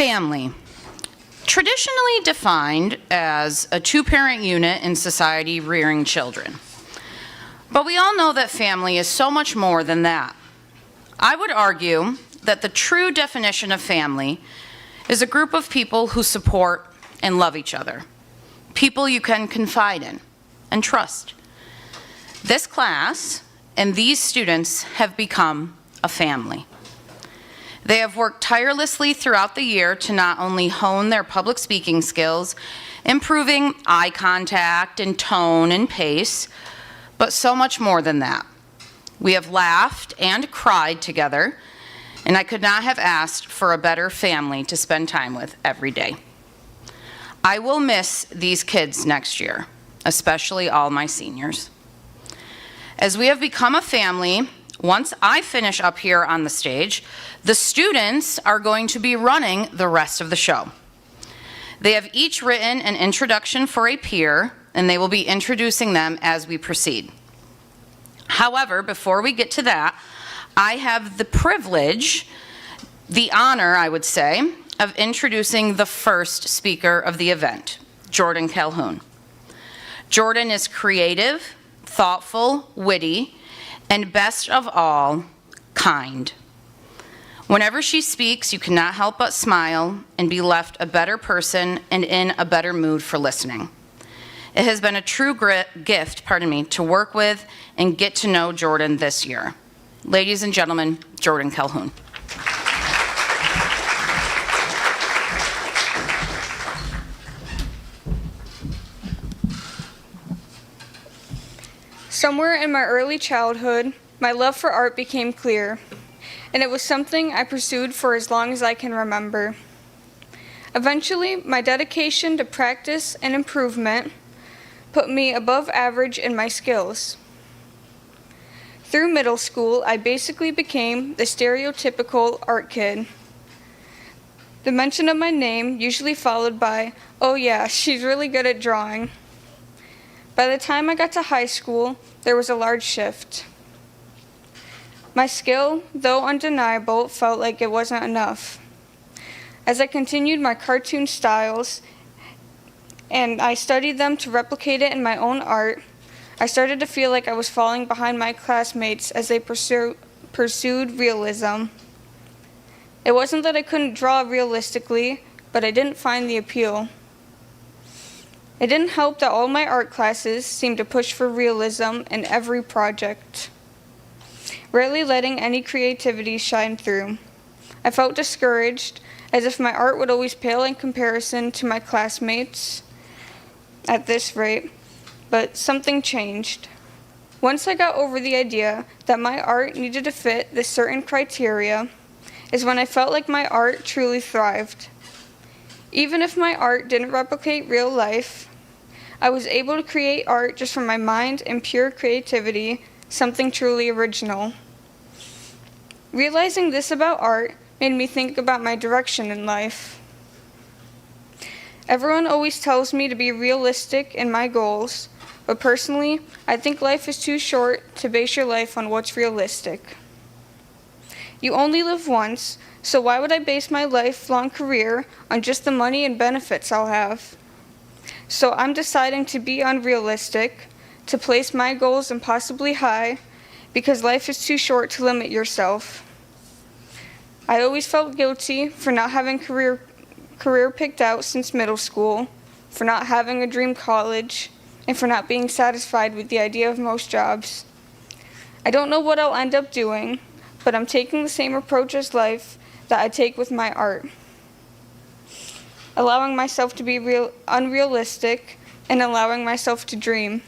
Family. Traditionally defined as a two-parent unit in society rearing children. But we all know that family is so much more than that. I would argue that the true definition of family is a group of people who support and love each other. People you can confide in and trust. This class and these students have become a family. They have worked tirelessly throughout the year to not only hone their public speaking skills, improving eye contact and tone and pace, but so much more than that. We have laughed and cried together, and I could not have asked for a better family to spend time with every day. I will miss these kids next year, especially all my seniors. As we have become a family, once I finish up here on the stage, the students are going to be running the rest of the show. They have each written an introduction for a peer, and they will be introducing them as we proceed. However, before we get to that, I have the privilege, the honor, I would say, of introducing the first speaker of the event, Jordan Calhoun. Jordan is creative, thoughtful, witty, and best of all, kind. Whenever she speaks, you cannot help but smile and be left a better person and in a better mood for listening. It has been a true gift, to work with and get to know Jordan this year. Ladies and gentlemen, Jordan Calhoun. Somewhere in my early childhood, my love for art became clear, and it was something I pursued for as long as I can remember. Eventually, my dedication to practice and improvement put me above average in my skills. Through middle school, I basically became the stereotypical art kid. The mention of my name usually followed by, "Oh yeah, she's really good at drawing." By the time I got to high school, there was a large shift. My skill, though undeniable, felt like it wasn't enough. As I continued my cartoon styles and I studied them to replicate it in my own art, I started to feel like I was falling behind my classmates as they pursued realism. It wasn't that I couldn't draw realistically, but I didn't find the appeal. It didn't help that all my art classes seemed to push for realism in every project, rarely letting any creativity shine through. I felt discouraged, as if my art would always pale in comparison to my classmates at this rate, but something changed. Once I got over the idea that my art needed to fit this certain criteria, is when I felt like my art truly thrived. Even if my art didn't replicate real life, I was able to create art just from my mind and pure creativity, something truly original. Realizing this about art made me think about my direction in life. Everyone always tells me to be realistic in my goals, but personally, I think life is too short to base your life on what's realistic. You only live once, so why would I base my lifelong career on just the money and benefits I'll have? So I'm deciding to be unrealistic, to place my goals impossibly high, because life is too short to limit yourself. I always felt guilty for not having career picked out since middle school, for not having a dream college, and for not being satisfied with the idea of most jobs. I don't know what I'll end up doing, but I'm taking the same approach as life that I take with my art. Allowing myself to be unrealistic and allowing myself to dream.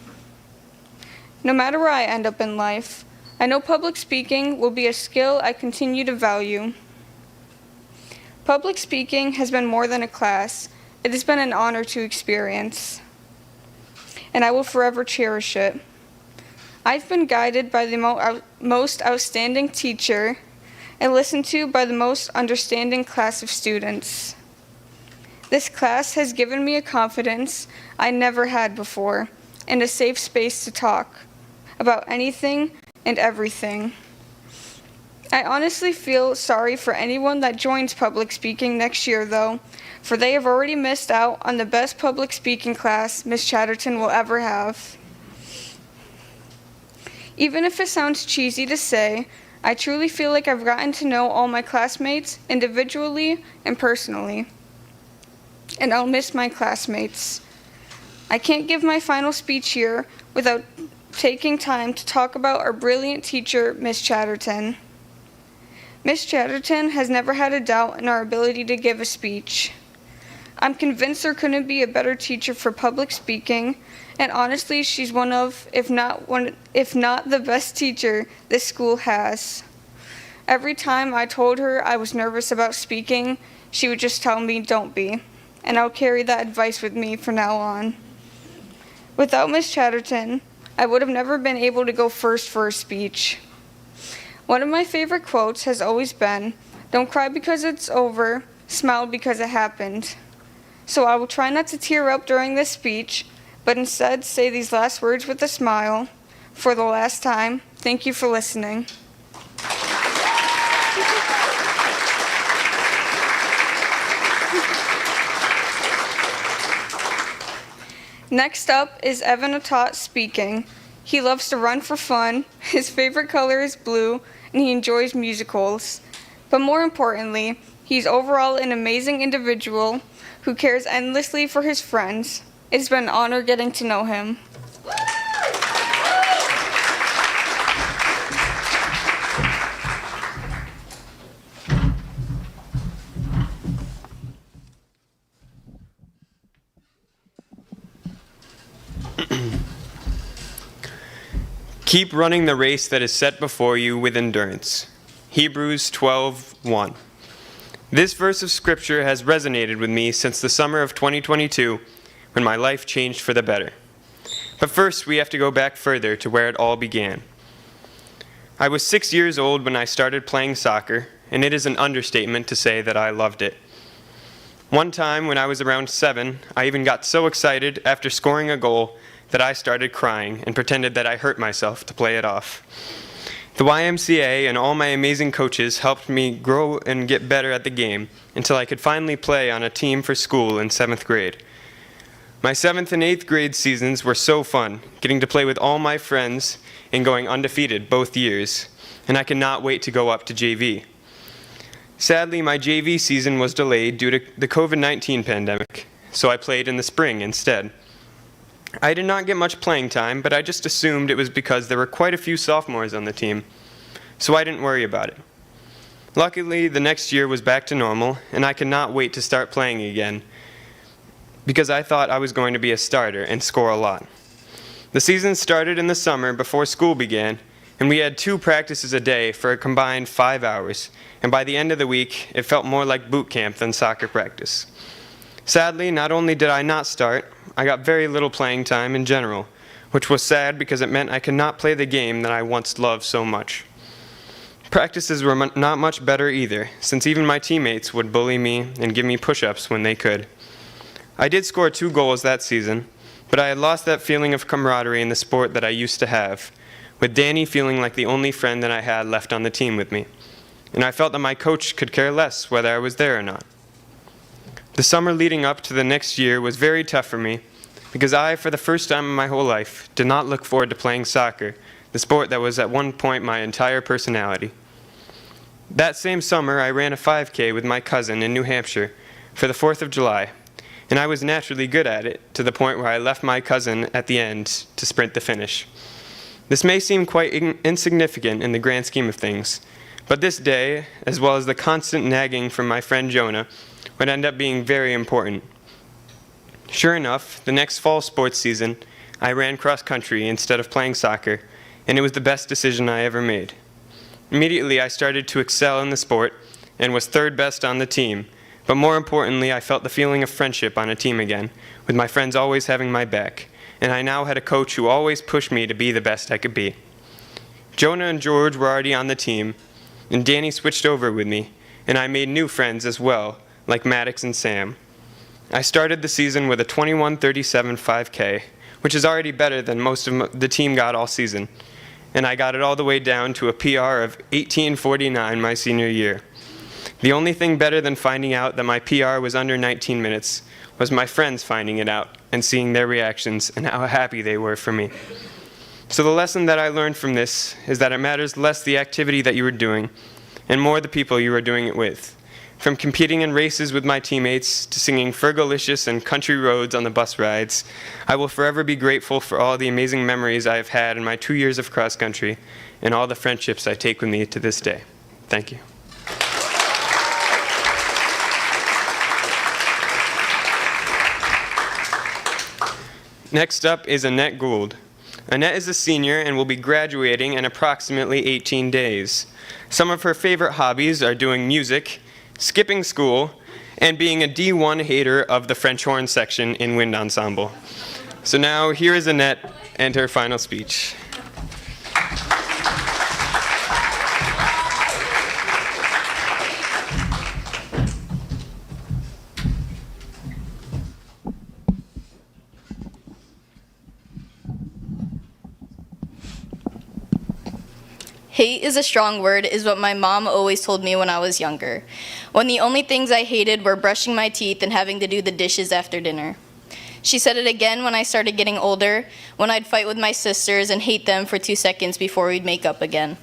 No matter where I end up in life, I know public speaking will be a skill I continue to value. Public speaking has been more than a class. It has been an honor to experience, and I will forever cherish it. I've been guided by the most outstanding teacher and listened to by the most understanding class of students. This class has given me a confidence I never had before and a safe space to talk about anything and everything. I honestly feel sorry for anyone that joins public speaking next year, though, for they have already missed out on the best public speaking class Miss Chatterton will ever have. Even if it sounds cheesy to say, I truly feel like I've gotten to know all my classmates individually and personally. And I'll miss my classmates. I can't give my final speech here without taking time to talk about our brilliant teacher, Miss Chatterton. Miss Chatterton has never had a doubt in our ability to give a speech. I'm convinced there couldn't be a better teacher for public speaking, and honestly, she's one of, if not the best teacher this school has. Every time I told her I was nervous about speaking, she would just tell me, "Don't be," and I'll carry that advice with me from now on. Without Miss Chatterton, I would have never been able to go first for a speech. One of my favorite quotes has always been, "Don't cry because it's over, smile because it happened." So I will try not to tear up during this speech, but instead say these last words with a smile. For the last time, thank you for listening. Next up is Evan Atot speaking. He loves to run for fun, his favorite color is blue, and he enjoys musicals. But more importantly, he's overall an amazing individual who cares endlessly for his friends. It's been an honor getting to know him. Keep running the race that is set before you with endurance. Hebrews 12:1. This verse of scripture has resonated with me since the summer of 2022 when my life changed for the better. But first, we have to go back further to where it all began. I was 6 years old when I started playing soccer, and it is an understatement to say that I loved it. One time when I was around 7, I even got so excited after scoring a goal that I started crying and pretended that I hurt myself to play it off. The YMCA and all my amazing coaches helped me grow and get better at the game until I could finally play on a team for school in 7th grade. My 7th and 8th grade seasons were so fun, getting to play with all my friends and going undefeated both years, and I cannot wait to go up to JV. Sadly, my JV season was delayed due to the COVID-19 pandemic, so I played in the spring instead. I did not get much playing time, but I just assumed it was because there were quite a few sophomores on the team, so I didn't worry about it. Luckily, the next year was back to normal, and I could not wait to start playing again because I thought I was going to be a starter and score a lot. The season started in the summer before school began, and we had 2 practices a day for a combined 5 hours, and by the end of the week, it felt more like boot camp than soccer practice. Sadly, not only did I not start, I got very little playing time in general, which was sad because it meant I could not play the game that I once loved so much. Practices were not much better either, since even my teammates would bully me and give me push-ups when they could. I did score 2 goals that season, but I had lost that feeling of camaraderie in the sport that I used to have, with Danny feeling like the only friend that I had left on the team with me, and I felt that my coach could care less whether I was there or not. The summer leading up to the next year was very tough for me because I, for the first time in my whole life, did not look forward to playing soccer, the sport that was at one point my entire personality. That same summer, I ran a 5K with my cousin in New Hampshire for the 4th of July, and I was naturally good at it to the point where I left my cousin at the end to sprint the finish. This may seem quite insignificant in the grand scheme of things, but this day, as well as the constant nagging from my friend Jonah, would end up being very important. Sure enough, the next fall sports season, I ran cross country instead of playing soccer, and it was the best decision I ever made. Immediately, I started to excel in the sport and was 3rd best on the team, but more importantly, I felt the feeling of friendship on a team again, with my friends always having my back, and I now had a coach who always pushed me to be the best I could be. Jonah and George were already on the team, and Danny switched over with me, and I made new friends as well, like Maddox and Sam. I started the season with a 21:37 5K, which is already better than most of the team got all season, and I got it all the way down to a PR of 18:49 my senior year. The only thing better than finding out that my PR was under 19 minutes was my friends finding it out and seeing their reactions and how happy they were for me. So the lesson that I learned from this is that it matters less the activity that you are doing and more the people you are doing it with. From competing in races with my teammates to singing Fergalicious and Country Roads on the bus rides, I will forever be grateful for all the amazing memories I have had in my 2 years of cross country and all the friendships I take with me to this day. Thank you. Next up is Annette Gould. Annette is a senior and will be graduating in approximately 18 days. Some of her favorite hobbies are doing music, skipping school, and being a D1 hater of the French horn section in wind ensemble. So now here is Annette and her final speech. Hate is a strong word is what my mom always told me when I was younger, when the only things I hated were brushing my teeth and having to do the dishes after dinner. She said it again when I started getting older, when I'd fight with my sisters and hate them for 2 seconds before we'd make up again.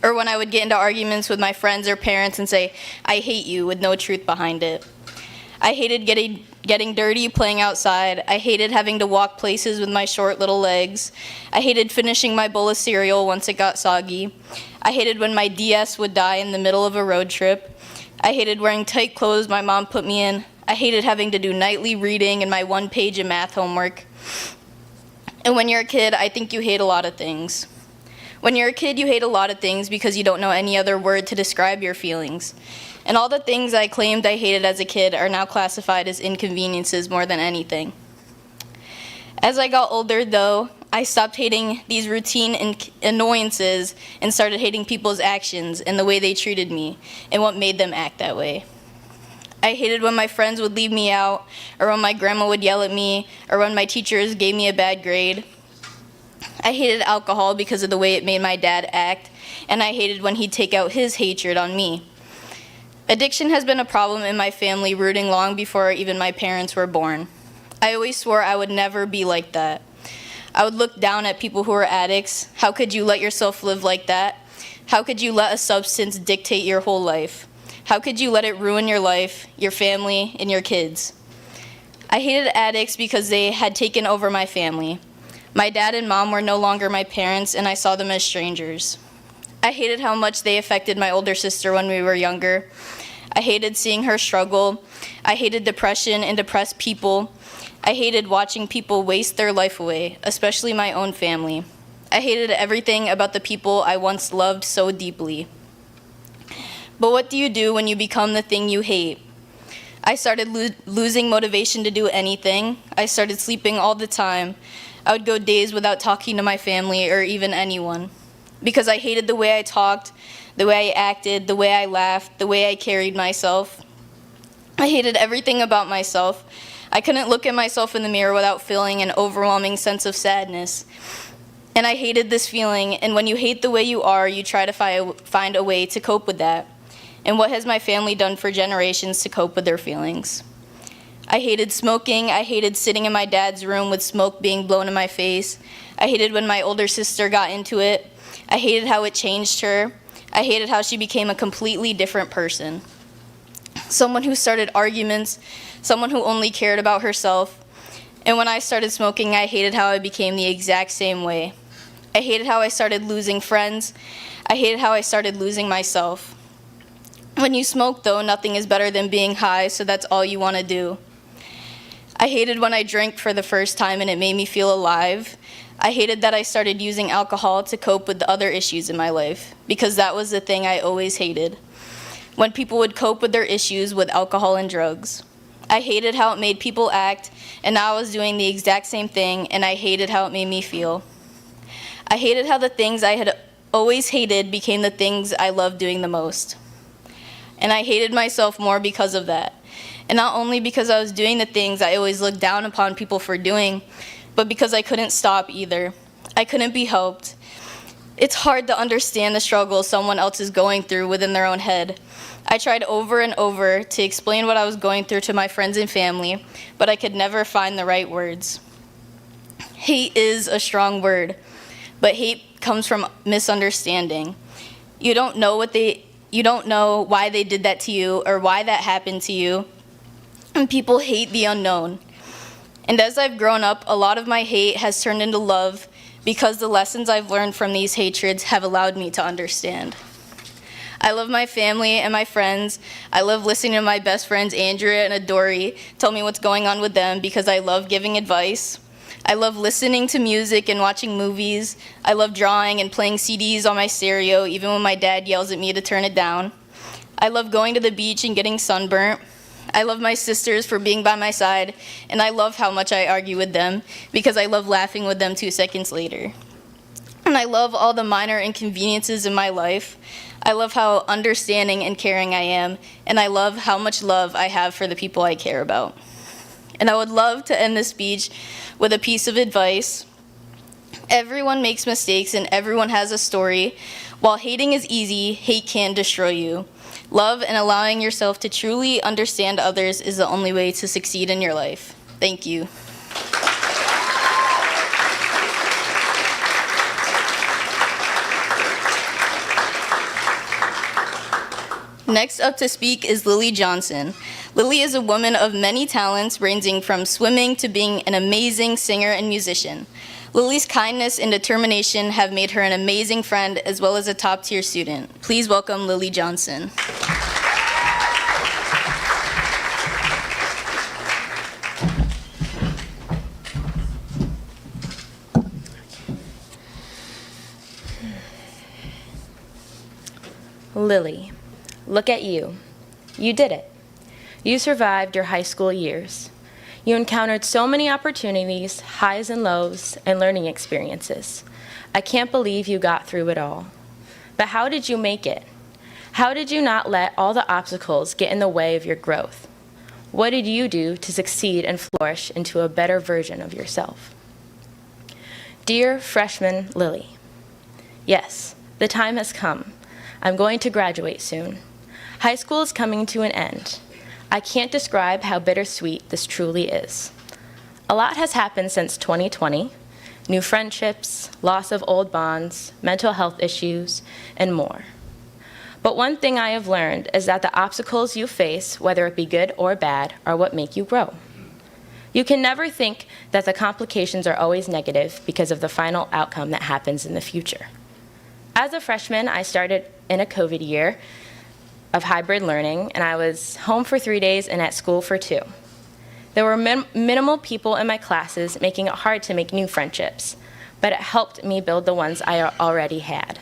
Or when I would get into arguments with my friends or parents and say, "I hate you," with no truth behind it. I hated getting dirty playing outside. I hated having to walk places with my short little legs. I hated finishing my bowl of cereal once it got soggy. I hated when my DS would die in the middle of a road trip. I hated wearing tight clothes my mom put me in. I hated having to do nightly reading and my 1 page of math homework. And when you're a kid, I think you hate a lot of things. When you're a kid, you hate a lot of things because you don't know any other word to describe your feelings. And all the things I claimed I hated as a kid are now classified as inconveniences more than anything. As I got older, though, I stopped hating these routine annoyances and started hating people's actions and the way they treated me and what made them act that way. I hated when my friends would leave me out, or when my grandma would yell at me, or when my teachers gave me a bad grade. I hated alcohol because of the way it made my dad act, and I hated when he'd take out his hatred on me. Addiction has been a problem in my family rooting long before even my parents were born. I always swore I would never be like that. I would look down at people who were addicts. How could you let yourself live like that? How could you let a substance dictate your whole life? How could you let it ruin your life, your family, and your kids? I hated addicts because they had taken over my family. My dad and mom were no longer my parents, and I saw them as strangers. I hated how much they affected my older sister when we were younger. I hated seeing her struggle. I hated depression and depressed people. I hated watching people waste their life away, especially my own family. I hated everything about the people I once loved so deeply. But what do you do when you become the thing you hate? I started losing motivation to do anything. I started sleeping all the time. I would go days without talking to my family or even anyone, because I hated the way I talked, the way I acted, the way I laughed, the way I carried myself. I hated everything about myself. I couldn't look at myself in the mirror without feeling an overwhelming sense of sadness. And I hated this feeling, and when you hate the way you are, you try to find a way to cope with that. And what has my family done for generations to cope with their feelings? I hated smoking. I hated sitting in my dad's room with smoke being blown in my face. I hated when my older sister got into it. I hated how it changed her. I hated how she became a completely different person. Someone who started arguments, someone who only cared about herself. And when I started smoking, I hated how I became the exact same way. I hated how I started losing friends. I hated how I started losing myself. When you smoke, though, nothing is better than being high, so that's all you want to do. I hated when I drank for the first time and it made me feel alive. I hated that I started using alcohol to cope with the other issues in my life, because that was the thing I always hated. When people would cope with their issues with alcohol and drugs. I hated how it made people act, and now I was doing the exact same thing, and I hated how it made me feel. I hated how the things I had always hated became the things I loved doing the most. And I hated myself more because of that. And not only because I was doing the things I always looked down upon people for doing, but because I couldn't stop either. I couldn't be helped. It's hard to understand the struggle someone else is going through within their own head. I tried over and over to explain what I was going through to my friends and family, but I could never find the right words. Hate is a strong word, but hate comes from misunderstanding. You don't know why they did that to you or why that happened to you, and people hate the unknown. And as I've grown up, a lot of my hate has turned into love because the lessons I've learned from these hatreds have allowed me to understand. I love my family and my friends. I love listening to my best friends, Andrea and Adori, tell me what's going on with them because I love giving advice. I love listening to music and watching movies. I love drawing and playing CDs on my stereo, even when my dad yells at me to turn it down. I love going to the beach and getting sunburnt. I love my sisters for being by my side, and I love how much I argue with them because I love laughing with them 2 seconds later. And I love all the minor inconveniences in my life. I love how understanding and caring I am, and I love how much love I have for the people I care about. And I would love to end this speech with a piece of advice. Everyone makes mistakes and everyone has a story. While hating is easy, hate can destroy you. Love and allowing yourself to truly understand others is the only way to succeed in your life. Thank you. Next up to speak is Lily Johnson. Lily is a woman of many talents, ranging from swimming to being an amazing singer and musician. Lily's kindness and determination have made her an amazing friend as well as a top-tier student. Please welcome Lily Johnson. Lily, look at you. You did it. You survived your high school years. You encountered so many opportunities, highs and lows, and learning experiences. I can't believe you got through it all. But how did you make it? How did you not let all the obstacles get in the way of your growth? What did you do to succeed and flourish into a better version of yourself? Dear freshman Lily, yes, the time has come. I'm going to graduate soon. High school is coming to an end. I can't describe how bittersweet this truly is. A lot has happened since 2020, new friendships, loss of old bonds, mental health issues, and more. But one thing I have learned is that the obstacles you face, whether it be good or bad, are what make you grow. You can never think that the complications are always negative because of the final outcome that happens in the future. As a freshman, I started in a COVID year of hybrid learning, and I was home for 3 days and at school for 2. There were minimal people in my classes, making it hard to make new friendships, but it helped me build the ones I already had.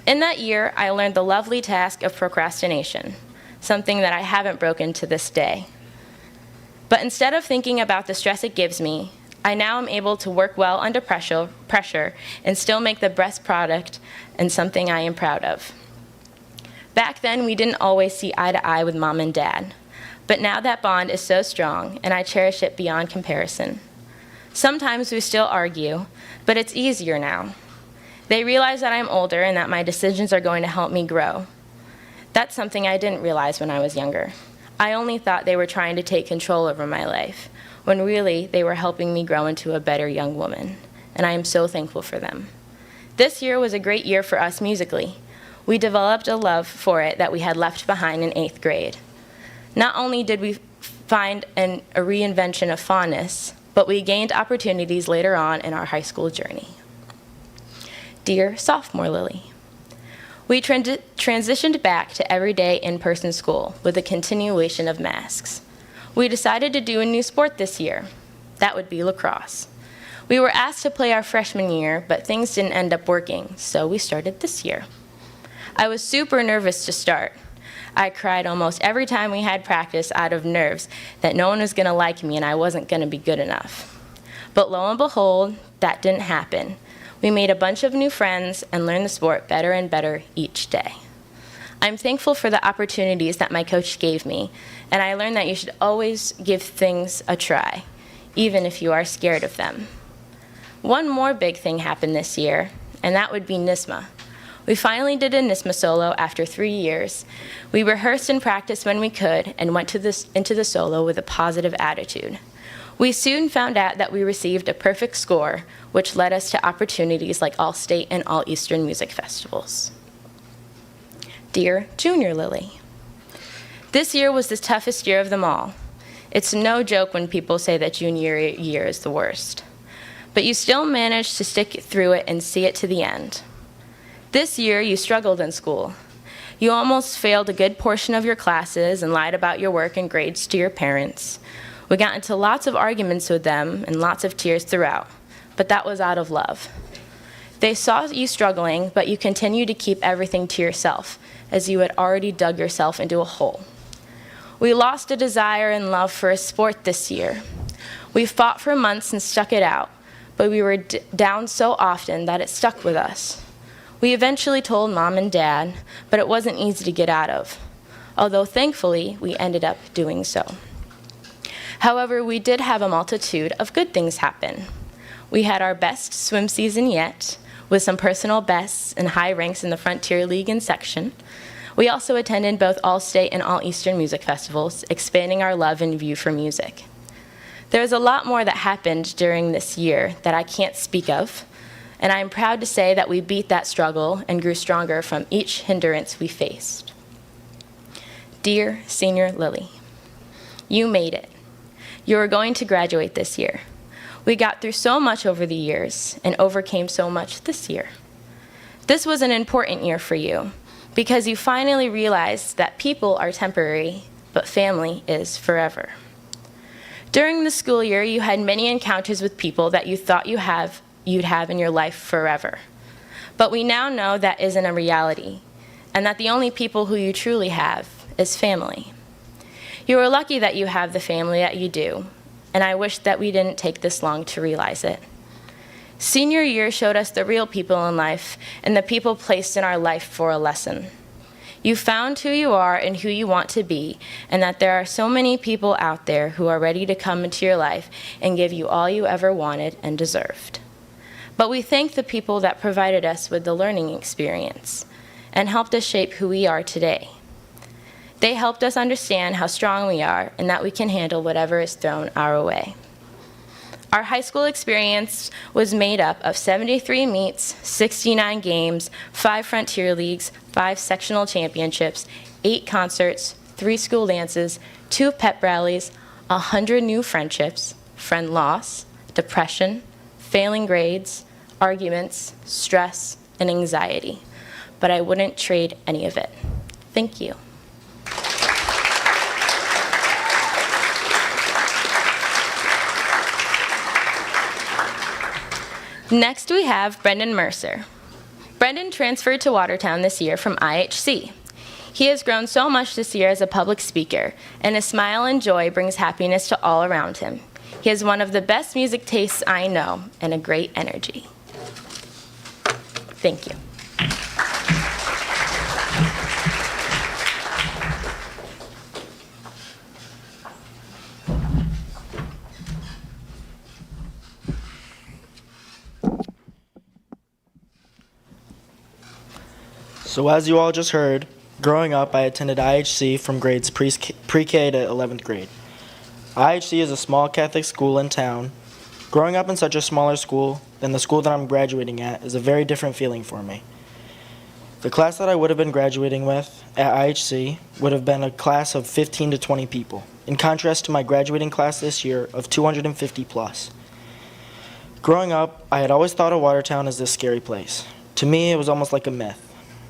In that year, I learned the lovely task of procrastination, something that I haven't broken to this day. But instead of thinking about the stress it gives me, I now am able to work well under pressure and still make the best product and something I am proud of. Back then, we didn't always see eye to eye with Mom and Dad, but now that bond is so strong, and I cherish it beyond comparison. Sometimes we still argue, but it's easier now. They realize that I'm older and that my decisions are going to help me grow. That's something I didn't realize when I was younger. I only thought they were trying to take control over my life, when really they were helping me grow into a better young woman, and I am so thankful for them. This year was a great year for us musically. We developed a love for it that we had left behind in 8th grade. Not only did we find a reinvention of fondness, but we gained opportunities later on in our high school journey. Dear sophomore Lily, we transitioned back to everyday in-person school with a continuation of masks. We decided to do a new sport this year. That would be lacrosse. We were asked to play our freshman year, but things didn't end up working, so we started this year. I was super nervous to start. I cried almost every time we had practice out of nerves that no one was going to like me and I wasn't going to be good enough. But lo and behold, that didn't happen. We made a bunch of new friends and learned the sport better and better each day. I'm thankful for the opportunities that my coach gave me, and I learned that you should always give things a try, even if you are scared of them. One more big thing happened this year. and that would be NYSSMA. We finally did a NYSSMA solo after 3 years. We rehearsed and practiced when we could and went into the solo with a positive attitude. We soon found out that we received a perfect score, which led us to opportunities like All-State and All-Eastern music festivals. Dear Junior Lily, this year was the toughest year of them all. It's no joke when people say that junior year is the worst. But you still managed to stick through it and see it to the end. This year, you struggled in school. You almost failed a good portion of your classes and lied about your work and grades to your parents. We got into lots of arguments with them and lots of tears throughout, but that was out of love. They saw you struggling, but you continued to keep everything to yourself, as you had already dug yourself into a hole. We lost a desire and love for a sport this year. We fought for months and stuck it out, but we were down so often that it stuck with us. We eventually told Mom and Dad, but it wasn't easy to get out of, although thankfully we ended up doing so. However, we did have a multitude of good things happen. We had our best swim season yet, with some personal bests and high ranks in the Frontier League and section. We also attended both All-State and All-Eastern music festivals, expanding our love and view for music. There was a lot more that happened during this year that I can't speak of, and I am proud to say that we beat that struggle and grew stronger from each hindrance we faced. Dear Senior Lily, you made it. You are going to graduate this year. We got through so much over the years and overcame so much this year. This was an important year for you because you finally realized that people are temporary, but family is forever. During the school year, you had many encounters with people that you thought you'd have in your life forever. But we now know that isn't a reality, and that the only people who you truly have is family. You are lucky that you have the family that you do, and I wish that we didn't take this long to realize it. Senior year showed us the real people in life and the people placed in our life for a lesson. You found who you are and who you want to be, and that there are so many people out there who are ready to come into your life and give you all you ever wanted and deserved. But we thank the people that provided us with the learning experience and helped us shape who we are today. They helped us understand how strong we are and that we can handle whatever is thrown our way. Our high school experience was made up of 73 meets, 69 games, 5 Frontier Leagues, 5 sectional championships, 8 concerts, 3 school dances, 2 pep rallies, 100 new friendships, friend loss, depression, failing grades, arguments, stress, and anxiety. But I wouldn't trade any of it. Thank you. Next, we have Brendan Mercer. Brendan transferred to Watertown this year from IHC. He has grown so much this year as a public speaker, and his smile and joy brings happiness to all around him. He has one of the best music tastes I know and a great energy. Thank you. So as you all just heard, growing up I attended IHC from grades pre-K to 11th grade. IHC is a small Catholic school in town. Growing up in such a smaller school than the school that I'm graduating at is a very different feeling for me. The class that I would have been graduating with at IHC would have been a class of 15 to 20 people, in contrast to my graduating class this year of 250 plus. Growing up, I had always thought of Watertown as this scary place. To me, it was almost like a myth.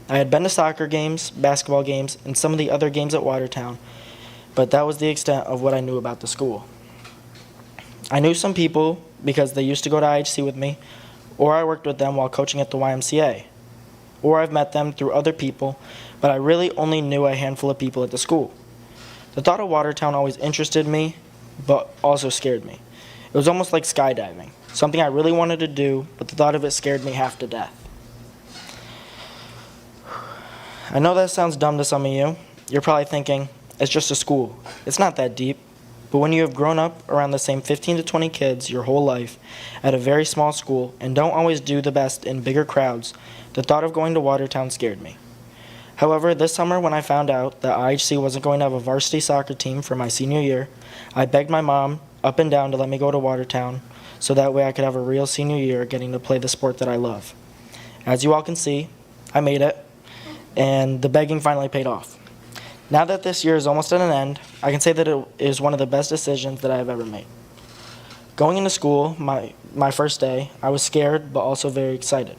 I had been to soccer games, basketball games, and some of the other games at Watertown, but that was the extent of what I knew about the school. I knew some people because they used to go to IHC with me, or I worked with them while coaching at the YMCA, or I've met them through other people, but I really only knew a handful of people at the school. The thought of Watertown always interested me, but also scared me. It was almost like skydiving, something I really wanted to do, but the thought of it scared me half to death. I know that sounds dumb to some of you. You're probably thinking, it's just a school. It's not that deep. But when you have grown up around the same 15 to 20 kids your whole life at a very small school and don't always do the best in bigger crowds, the thought of going to Watertown scared me. However, this summer when I found out that IHC wasn't going to have a varsity soccer team for my senior year, I begged my mom up and down to let me go to Watertown so that way I could have a real senior year getting to play the sport that I love. As you all can see, I made it, and the begging finally paid off. Now that this year is almost at an end, I can say that it is one of the best decisions that I have ever made. Going into school, my first day, I was scared but also very excited.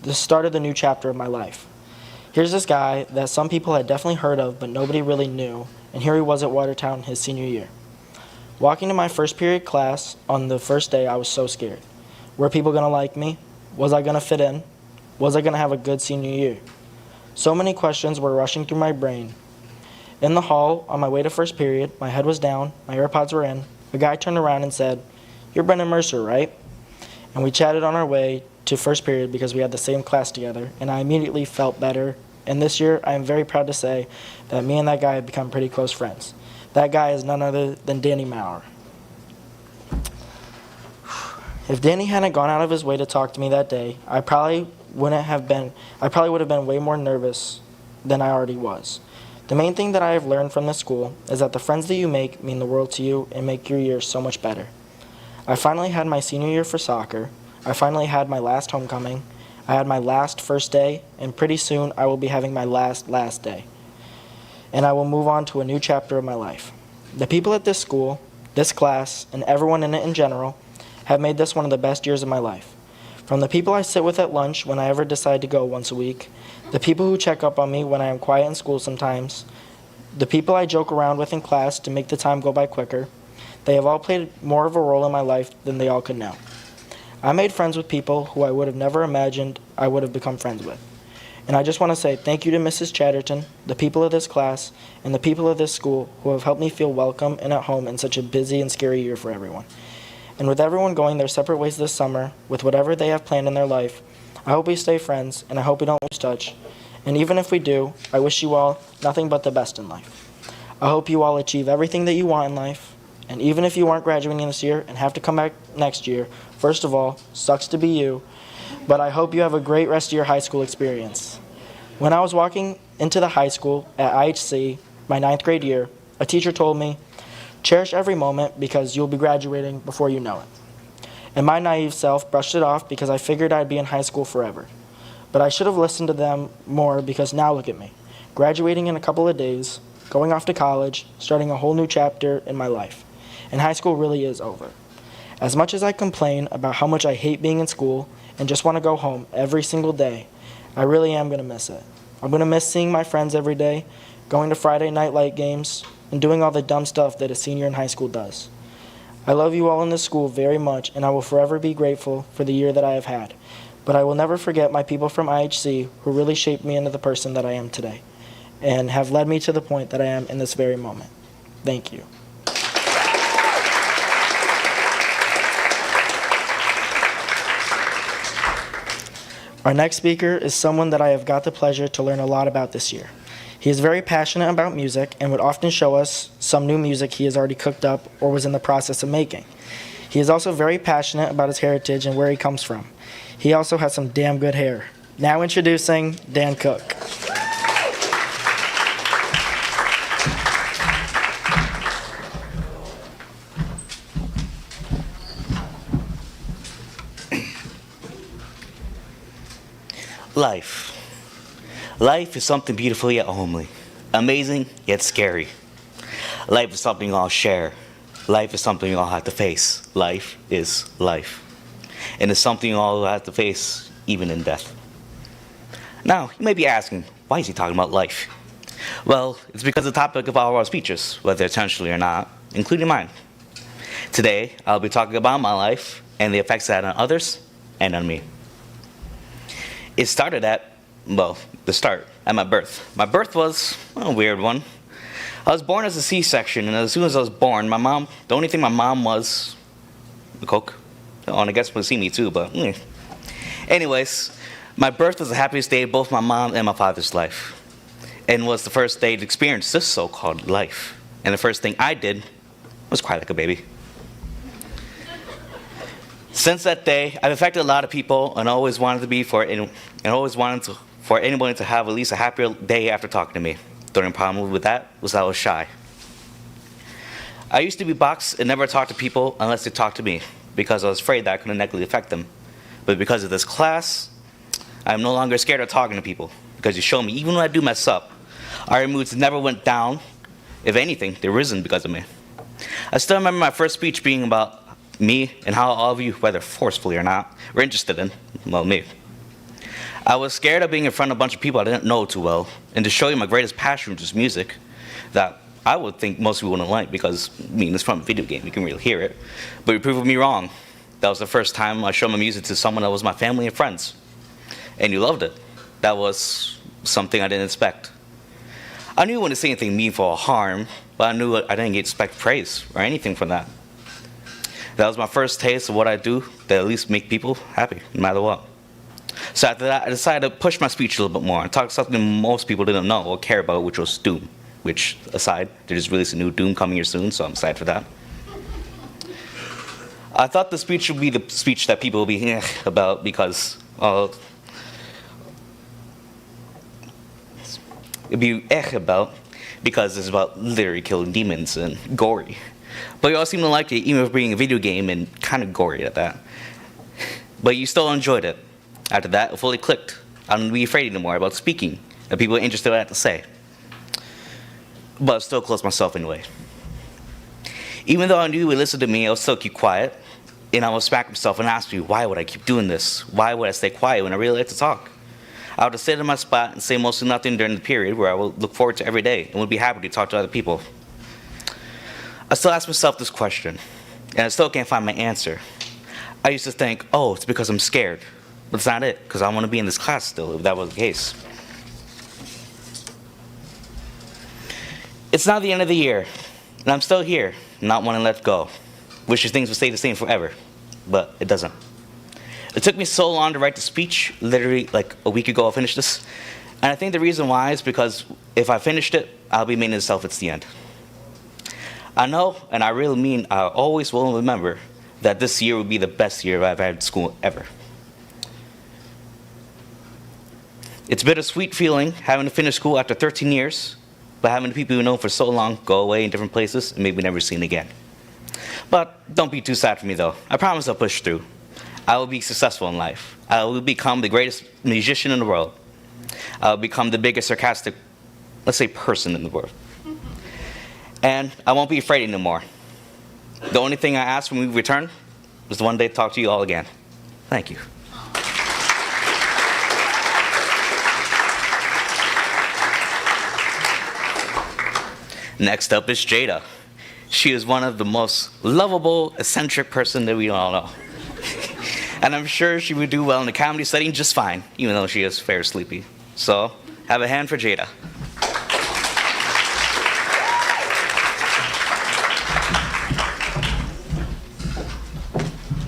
This started the new chapter of my life. Here's this guy that some people had definitely heard of but nobody really knew, and here he was at Watertown his senior year. Walking to my first period class on the first day, I was so scared. Were people going to like me? Was I going to fit in? Was I going to have a good senior year? So many questions were rushing through my brain. In the hall, on my way to first period, my head was down, my AirPods were in. A guy turned around and said, "You're Brendan Mercer, right?" And we chatted on our way to first period because we had the same class together, and I immediately felt better. And this year, I am very proud to say that me and that guy have become pretty close friends. That guy is none other than Danny Maurer. If Danny hadn't gone out of his way to talk to me that day, I probably would have been way more nervous than I already was. The main thing that I have learned from this school is that the friends that you make mean the world to you and make your year so much better. I finally had my senior year for soccer. I finally had my last homecoming. I had my last first day, and pretty soon I will be having my last day. And I will move on to a new chapter of my life. The people at this school, this class, and everyone in it in general have made this one of the best years of my life. From the people I sit with at lunch when I ever decide to go once a week, the people who check up on me when I am quiet in school sometimes, the people I joke around with in class to make the time go by quicker, they have all played more of a role in my life than they all could know. I made friends with people who I would have never imagined I would have become friends with. And I just want to say thank you to Mrs. Chatterton, the people of this class, and the people of this school who have helped me feel welcome and at home in such a busy and scary year for everyone. And with everyone going their separate ways this summer, with whatever they have planned in their life, I hope we stay friends, and I hope we don't lose touch. And even if we do, I wish you all nothing but the best in life. I hope you all achieve everything that you want in life, and even if you aren't graduating this year and have to come back next year, first of all, sucks to be you, but I hope you have a great rest of your high school experience. When I was walking into the high school at IHC, my 9th grade year, a teacher told me, "Cherish every moment because you'll be graduating before you know it." And my naive self brushed it off because I figured I'd be in high school forever. But I should have listened to them more because now look at me, graduating in a couple of days, going off to college, starting a whole new chapter in my life. And high school really is over. As much as I complain about how much I hate being in school and just want to go home every single day, I really am going to miss it. I'm going to miss seeing my friends every day, going to Friday night light games, and doing all the dumb stuff that a senior in high school does. I love you all in this school very much, and I will forever be grateful for the year that I have had. But I will never forget my people from IHC who really shaped me into the person that I am today, and have led me to the point that I am in this very moment. Thank you. Our next speaker is someone that I have got the pleasure to learn a lot about this year. He is very passionate about music and would often show us some new music he has already cooked up or was in the process of making. He is also very passionate about his heritage and where he comes from. He also has some damn good hair. Now introducing Dan Cook. Life. Life is something beautiful yet homely, amazing yet scary. Life is something you all share. Life is something you all have to face. Life is life. And it's something you all have to face even in death. Now, you may be asking, why is he talking about life? Well, it's because the topic of all our speeches, whether intentionally or not, including mine. Today, I'll be talking about my life and the effects it had on others and on me. It started at my birth. My birth was a weird one. I was born as a C-section, and as soon as I was born, the only thing my mom was a Coke. Oh, and I guess would see me too, but anyways, my birth was the happiest day of both my mom and my father's life, and was the first day to experience this so-called life. And the first thing I did was cry like a baby. Since that day, I've affected a lot of people and always wanted for anyone to have at least a happier day after talking to me. The only problem with that was I was shy. I used to be boxed and never talk to people unless they talked to me because I was afraid that I could negatively affect them. But because of this class, I'm no longer scared of talking to people because you show me even when I do mess up, our moods never went down. If anything, they risen because of me. I still remember my first speech being about me and how all of you, whether forcefully or not, were interested in, well, me. I was scared of being in front of a bunch of people I didn't know too well, and to show you my greatest passion, which is music, that I would think most people wouldn't like because, it's from a video game, you can really hear it. But you proved me wrong. That was the first time I showed my music to someone that was my family and friends. And you loved it. That was something I didn't expect. I knew you wouldn't say anything meaningful or harm, but I knew I didn't expect praise or anything from that. That was my first taste of what I do that at least make people happy, no matter what. So after that, I decided to push my speech a little bit more and talk something most people didn't know or care about, which was Doom. Which, aside, they just released a new Doom coming here soon, so I'm excited for that. I thought the speech would be the speech that people would be about because it's about literally killing demons and gory. But you all seem to like it, even for being a video game and kind of gory at that. But you still enjoyed it. After that, it fully clicked. I don't be afraid anymore about speaking, and people are interested in what I have to say. But I still close myself anyway. Even though I knew you would listen to me, I would still keep quiet, and I would smack myself and ask me, why would I keep doing this? Why would I stay quiet when I really like to talk? I would just sit in my spot and say mostly nothing during the period where I would look forward to every day and would be happy to talk to other people. I still ask myself this question, and I still can't find my answer. I used to think, oh, it's because I'm scared. But it's not it, because I want to be in this class still, if that was the case. It's now the end of the year, and I'm still here, not wanting to let go. Wishing things would stay the same forever, but it doesn't. It took me so long to write the speech, literally like a week ago I finished this. And I think the reason why is because if I finished it, I'll be meaning to myself it's the end. I know, and I really mean, I always will remember that this year will be the best year I've had at school ever. It's a bittersweet feeling having to finish school after 13 years, but having the people you know for so long go away in different places and maybe never seen again. But don't be too sad for me though. I promise I'll push through. I will be successful in life. I will become the greatest musician in the world. I will become the biggest sarcastic, let's say, person in the world. And I won't be afraid anymore. The only thing I ask when we return is one day to talk to you all again. Thank you. Next up is Jada. She is one of the most lovable, eccentric person that we all know. And I'm sure she would do well in the comedy setting just fine, even though she is fair sleepy. So, have a hand for Jada.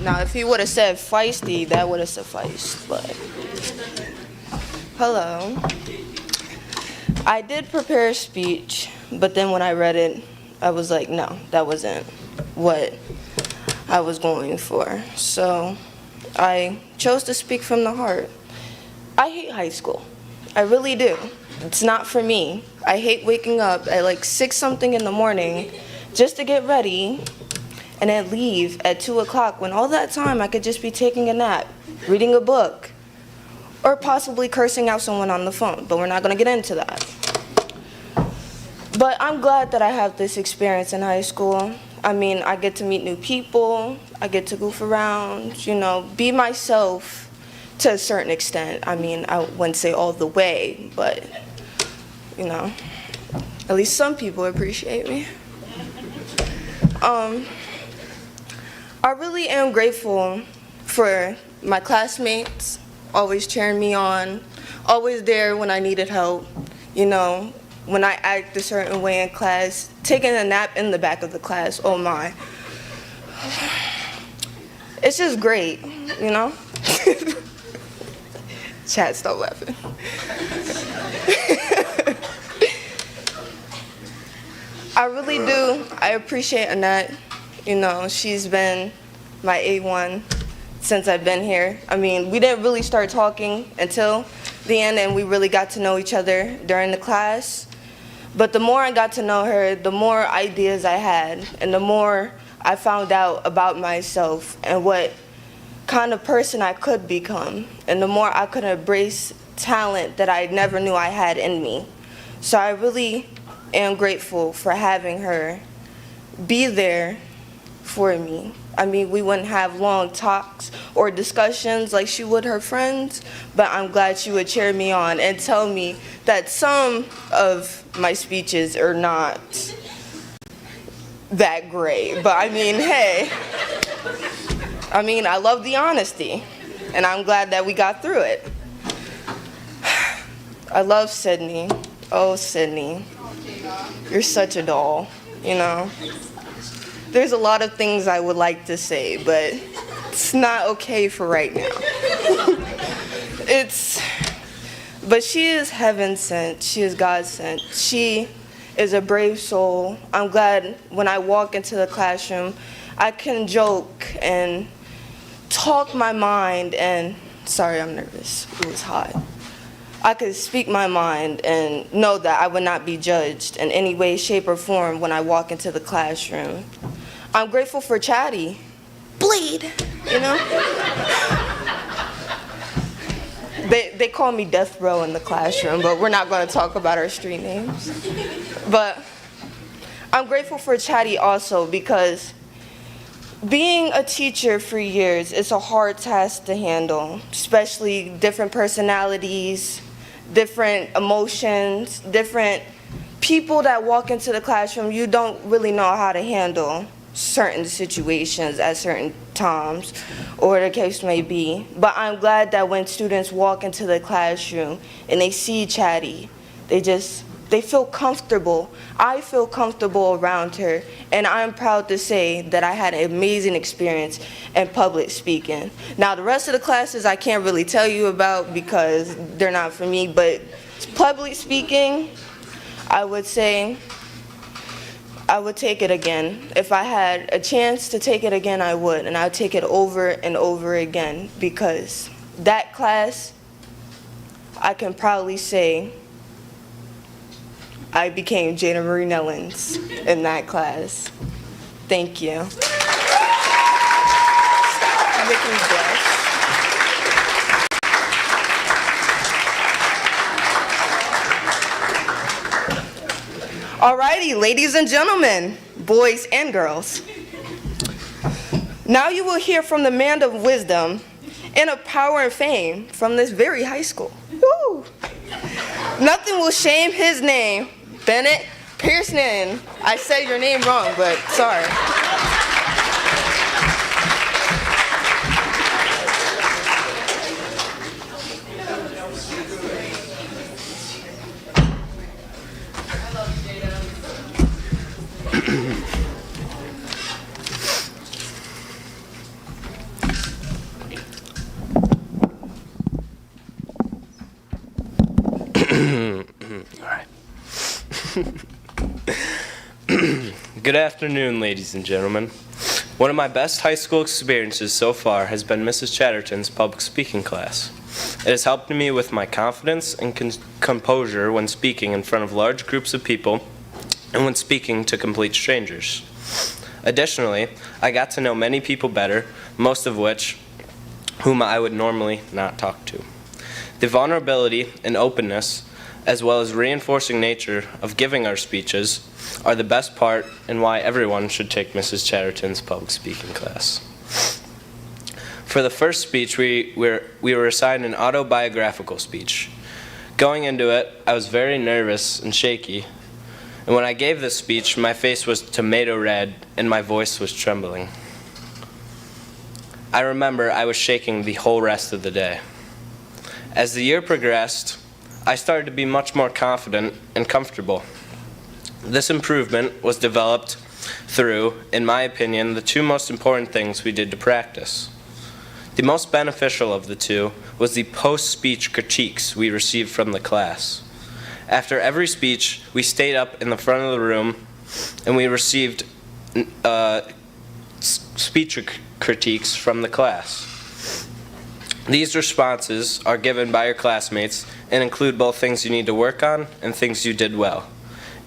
Now, if he would have said feisty, that would have sufficed, but... Hello. I did prepare a speech, but then when I read it, I was like, no, that wasn't what I was going for. So I chose to speak from the heart. I hate high school. I really do. It's not for me. I hate waking up at like 6-something in the morning just to get ready and then leave at 2 o'clock when all that time I could just be taking a nap, reading a book, or possibly cursing out someone on the phone, but we're not gonna get into that. But I'm glad that I have this experience in high school. I mean, I get to meet new people, I get to goof around, you know, be myself to a certain extent. I mean, I wouldn't say all the way, but, you know, at least some people appreciate me. I really am grateful for my classmates, always cheering me on, always there when I needed help, you know, when I act a certain way in class, taking a nap in the back of the class, oh my. It's just great, you know? Chad, stop laughing. I really do. I appreciate Annette. You know, she's been my A1 since I've been here. I mean, we didn't really start talking until the end, and we really got to know each other during the class. But the more I got to know her, the more ideas I had, and the more I found out about myself and what kind of person I could become, and the more I could embrace talent that I never knew I had in me. So I really am grateful for having her be there for me. I mean, we wouldn't have long talks or discussions like she would her friends, but I'm glad she would cheer me on and tell me that some of my speeches are not that great. But I mean, hey, I love the honesty, and I'm glad that we got through it. I love Sydney. Oh, Sydney, you're such a doll, you know. There's a lot of things I would like to say, but it's not okay for right now. But she is heaven sent. She is God sent. She is a brave soul. I'm glad when I walk into the classroom, I can joke and talk my mind and, sorry, I'm nervous. It was hot. I could speak my mind and know that I would not be judged in any way, shape, or form when I walk into the classroom. I'm grateful for Chatty. Bleed, you know? They call me Death Row in the classroom, but we're not going to talk about our street names. But I'm grateful for Chatty also because being a teacher for years is a hard task to handle, especially different personalities, different emotions, different people that walk into the classroom. You don't really know how to handle certain situations at certain times, or the case may be. But I'm glad that when students walk into the classroom and they see Chatty, they feel comfortable. I feel comfortable around her, and I'm proud to say that I had an amazing experience in public speaking. Now, the rest of the classes I can't really tell you about because they're not for me, but public speaking, I would say I would take it again. If I had a chance to take it again, I would, and I would take it over and over again because that class, I can proudly say, I became Jada Marie Nellens in that class. Thank you. Stop making me blush. Alrighty, ladies and gentlemen, boys and girls. Now you will hear from the man of wisdom and of power and fame from this very high school. Woo! Nothing will shame his name. Bennett Pearson. I said your name wrong, but sorry. Good afternoon, ladies and gentlemen. One of my best high school experiences so far has been Mrs. Chatterton's public speaking class. It has helped me with my confidence and composure when speaking in front of large groups of people and when speaking to complete strangers. Additionally, I got to know many people better, most of whom I would normally not talk to. The vulnerability and openness, as well as reinforcing nature of giving our speeches, are the best part and why everyone should take Mrs. Chatterton's public speaking class. For the first speech, we were assigned an autobiographical speech. Going into it, I was very nervous and shaky, and when I gave this speech, my face was tomato red and my voice was trembling. I remember I was shaking the whole rest of the day. As the year progressed, I started to be much more confident and comfortable. This improvement was developed through, in my opinion, the two most important things we did to practice. The most beneficial of the two was the post-speech critiques we received from the class. After every speech, we stayed up in the front of the room and we received speech critiques from the class. These responses are given by your classmates and include both things you need to work on and things you did well.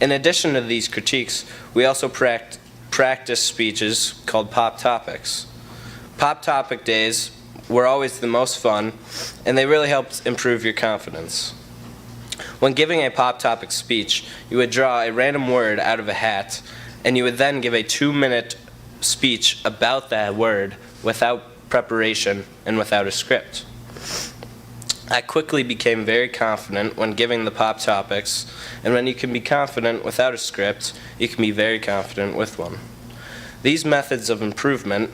In addition to these critiques, we also practice speeches called pop topics. Pop topic days were always the most fun, and they really helped improve your confidence. When giving a pop topic speech, you would draw a random word out of a hat, and you would then give a 2-minute speech about that word without preparation and without a script. I quickly became very confident when giving the pop topics, and when you can be confident without a script, you can be very confident with one. These methods of improvement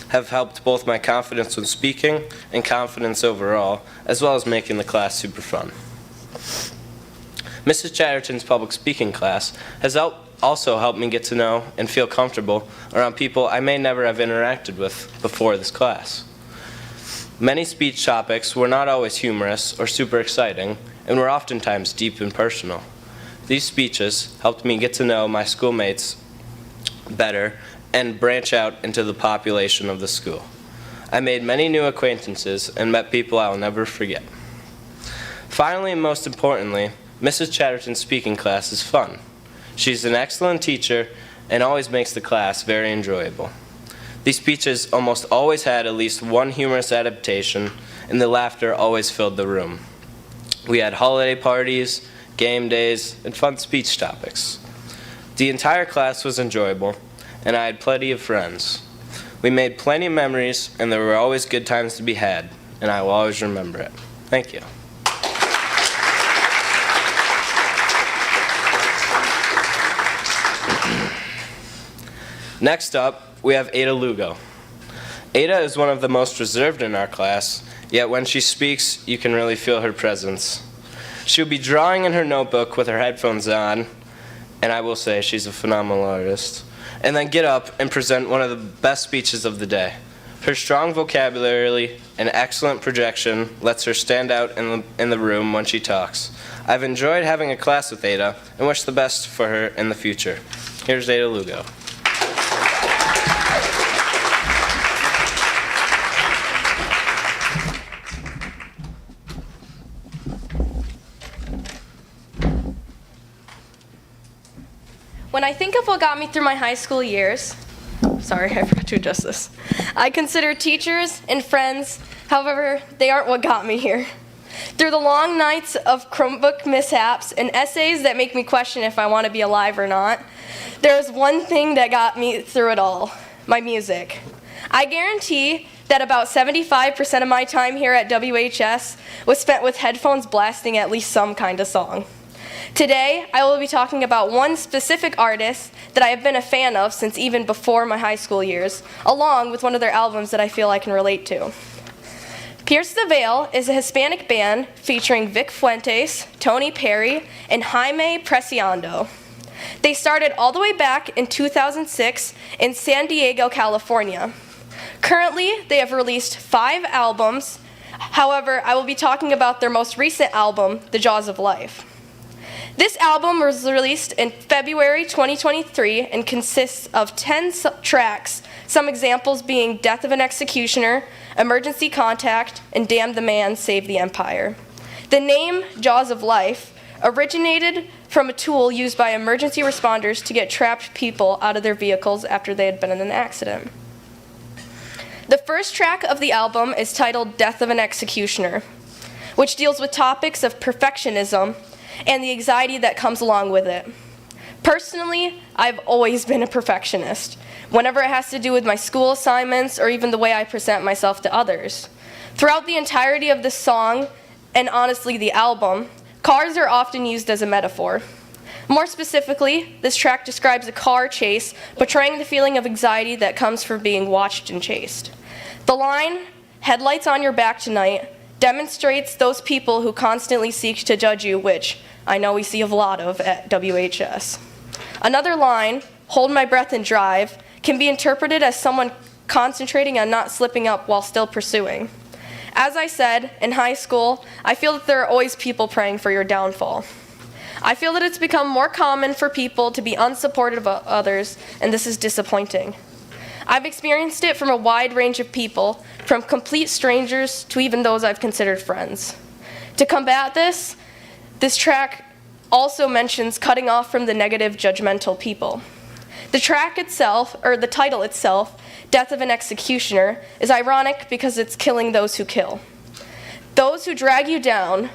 have helped both my confidence when speaking and confidence overall, as well as making the class super fun. Mrs. Chatterton's public speaking class has also helped me get to know and feel comfortable around people I may never have interacted with before this class. Many speech topics were not always humorous or super exciting, and were oftentimes deep and personal. These speeches helped me get to know my schoolmates better and branch out into the population of the school. I made many new acquaintances and met people I will never forget. Finally, and most importantly, Mrs. Chatterton's speaking class is fun. She's an excellent teacher and always makes the class very enjoyable. These speeches almost always had at least one humorous adaptation, and the laughter always filled the room. We had holiday parties, game days, and fun speech topics. The entire class was enjoyable, and I had plenty of friends. We made plenty of memories, and there were always good times to be had, and I will always remember it. Thank you. Next up, we have Ada Lugo. Ada is one of the most reserved in our class, yet when she speaks, you can really feel her presence. She'll be drawing in her notebook with her headphones on, and I will say she's a phenomenal artist, and then get up and present one of the best speeches of the day. Her strong vocabulary and excellent projection lets her stand out in the room when she talks. I've enjoyed having a class with Ada and wish the best for her in the future. Here's Ada Lugo. When I think of what got me through my high school years, sorry, I forgot to adjust this. I consider teachers and friends, however, they aren't what got me here. Through the long nights of Chromebook mishaps and essays that make me question if I want to be alive or not, there is one thing that got me through it all: my music. I guarantee that about 75% of my time here at WHS was spent with headphones blasting at least some kind of song. Today, I will be talking about one specific artist that I have been a fan of since even before my high school years, along with one of their albums that I feel I can relate to. Pierce the Veil is a Hispanic band featuring Vic Fuentes, Tony Perry, and Jaime Preciado. They started all the way back in 2006 in San Diego, California. Currently, they have released 5 albums. However, I will be talking about their most recent album, The Jaws of Life. This album was released in February 2023 and consists of 10 tracks, some examples being Death of an Executioner, Emergency Contact, and Damn the Man, Save the Empire. The name Jaws of Life originated from a tool used by emergency responders to get trapped people out of their vehicles after they had been in an accident. The first track of the album is titled Death of an Executioner, which deals with topics of perfectionism and the anxiety that comes along with it. Personally, I've always been a perfectionist, whenever it has to do with my school assignments or even the way I present myself to others. Throughout the entirety of this song, and honestly the album, cars are often used as a metaphor. More specifically, this track describes a car chase, portraying the feeling of anxiety that comes from being watched and chased. The line, "Headlights on your back tonight," demonstrates those people who constantly seek to judge you, which I know we see a lot of at WHS. Another line, "Hold my breath and drive," can be interpreted as someone concentrating on not slipping up while still pursuing. As I said, in high school, I feel that there are always people praying for your downfall. I feel that it's become more common for people to be unsupportive of others, and this is disappointing. I've experienced it from a wide range of people, from complete strangers to even those I've considered friends. To combat this track also mentions cutting off from the negative, judgmental people. The track itself, or the title itself, Death of an Executioner, is ironic because it's killing those who kill. Those who drag you down,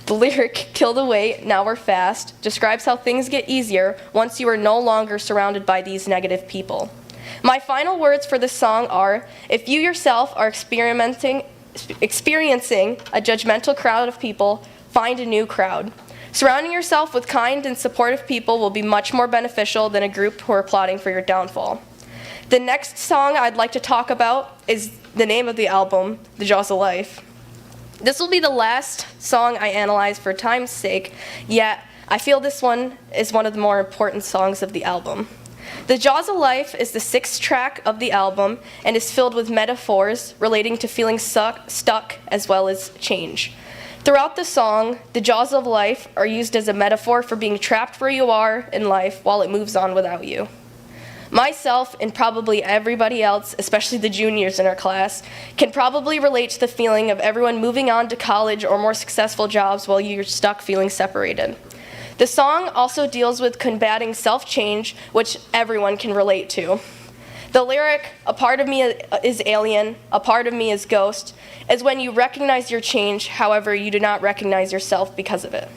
the lyric, "Kill the weight, now we're fast," describes how things get easier once you are no longer surrounded by these negative people. My final words for this song are, if you yourself are experiencing a judgmental crowd of people, find a new crowd. Surrounding yourself with kind and supportive people will be much more beneficial than a group who are plotting for your downfall. The next song I'd like to talk about is the name of the album, The Jaws of Life. This will be the last song I analyze for time's sake, yet I feel this one is one of the more important songs of the album. The Jaws of Life is the 6th track of the album and is filled with metaphors relating to feeling stuck as well as change. Throughout the song, the jaws of life are used as a metaphor for being trapped where you are in life while it moves on without you. Myself, and probably everybody else, especially the juniors in our class, can probably relate to the feeling of everyone moving on to college or more successful jobs while you're stuck feeling separated. The song also deals with combating self-change, which everyone can relate to. The lyric, "A part of me is alien, a part of me is ghost," is when you recognize your change, however, you do not recognize yourself because of it.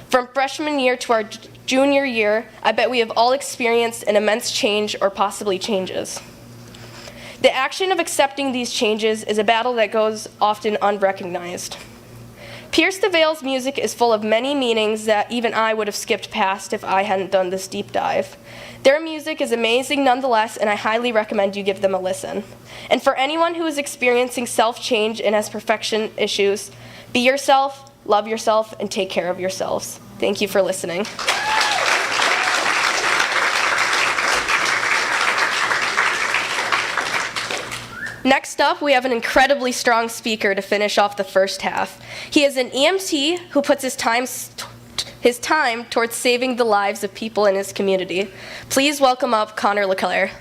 From freshman year to our junior year, I bet we have all experienced an immense change or possibly changes. The action of accepting these changes is a battle that goes often unrecognized. Pierce the Veil's music is full of many meanings that even I would have skipped past if I hadn't done this deep dive. Their music is amazing nonetheless, and I highly recommend you give them a listen. And for anyone who is experiencing self-change and has perfection issues, be yourself, love yourself, and take care of yourselves. Thank you for listening. Next up, we have an incredibly strong speaker to finish off the first half. He is an EMT who puts his time towards saving the lives of people in his community. Please welcome up Connor LeClaire.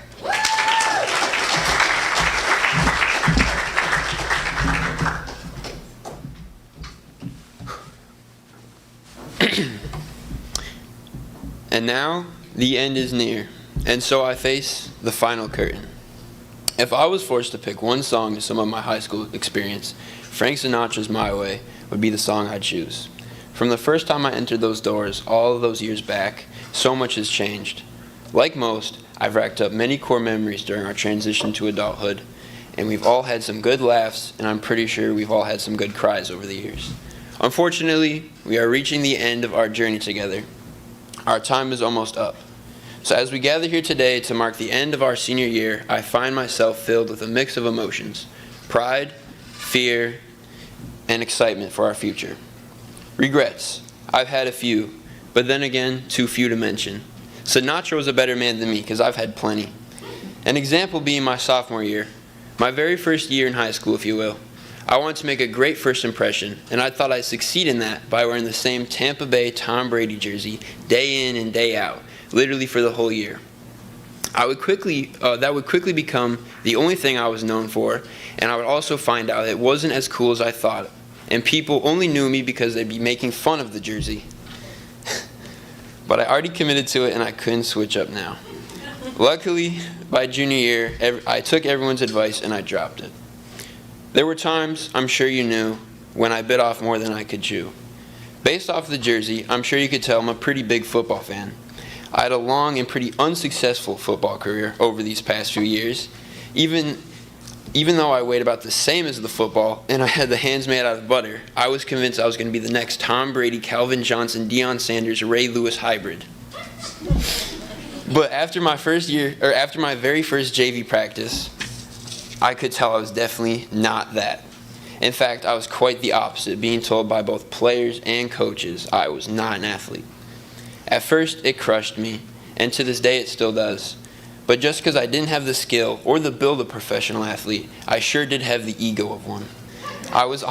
And now, the end is near, and so I face the final curtain. If I was forced to pick one song to sum up my high school experience, Frank Sinatra's My Way would be the song I'd choose. From the first time I entered those doors, all of those years back, so much has changed. Like most, I've racked up many core memories during our transition to adulthood, and we've all had some good laughs, and I'm pretty sure we've all had some good cries over the years. Unfortunately, we are reaching the end of our journey together. Our time is almost up. So as we gather here today to mark the end of our senior year, I find myself filled with a mix of emotions: pride, fear, and excitement for our future. Regrets. I've had a few, but then again, too few to mention. Sinatra was a better man than me because I've had plenty. An example being my sophomore year, my very first year in high school, if you will. I wanted to make a great first impression, and I thought I'd succeed in that by wearing the same Tampa Bay Tom Brady jersey day in and day out, literally for the whole year. That would quickly become the only thing I was known for, and I would also find out it wasn't as cool as I thought, and people only knew me because they'd be making fun of the jersey. But I already committed to it, and I couldn't switch up now. Luckily, by junior year, I took everyone's advice and I dropped it. There were times, I'm sure you knew, when I bit off more than I could chew. Based off the jersey, I'm sure you could tell I'm a pretty big football fan. I had a long and pretty unsuccessful football career over these past few years. Even though I weighed about the same as the football and I had the hands made out of butter, I was convinced I was going to be the next Tom Brady, Calvin Johnson, Deion Sanders, Ray Lewis hybrid. But after my very first JV practice, I could tell I was definitely not that. In fact, I was quite the opposite, being told by both players and coaches I was not an athlete. At first, it crushed me, and to this day it still does. But just because I didn't have the skill or the build of a professional athlete, I sure did have the ego of one. I was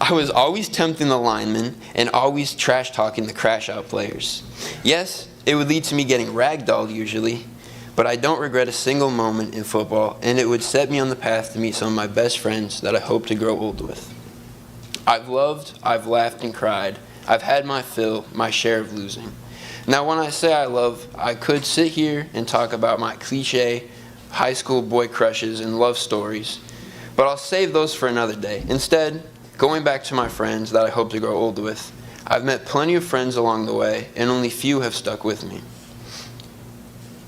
I was always tempting the linemen and always trash talking the crash out players. Yes, it would lead to me getting ragdolled usually, but I don't regret a single moment in football, and it would set me on the path to meet some of my best friends that I hope to grow old with. I've loved, I've laughed and cried. I've had my fill, my share of losing. Now when I say I love, I could sit here and talk about my cliche high school boy crushes and love stories, but I'll save those for another day. Instead, going back to my friends that I hope to grow old with, I've met plenty of friends along the way, and only few have stuck with me.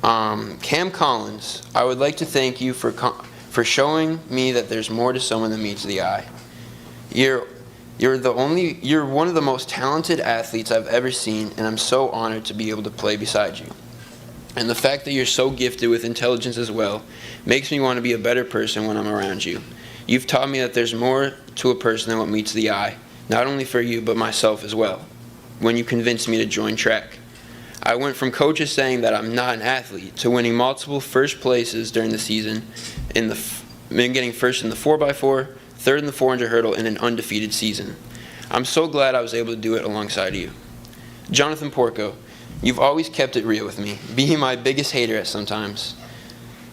Cam Collins, I would like to thank you for showing me that there's more to someone than meets the eye. You're one of the most talented athletes I've ever seen, and I'm so honored to be able to play beside you. And the fact that you're so gifted with intelligence as well makes me want to be a better person when I'm around you. You've taught me that there's more to a person than what meets the eye, not only for you, but myself as well, when you convinced me to join track. I went from coaches saying that I'm not an athlete to winning multiple first places during the season, getting first in the 4x4, third in the 400 hurdle, in an undefeated season. I'm so glad I was able to do it alongside you. Jonathan Porco, you've always kept it real with me, being my biggest hater at sometimes,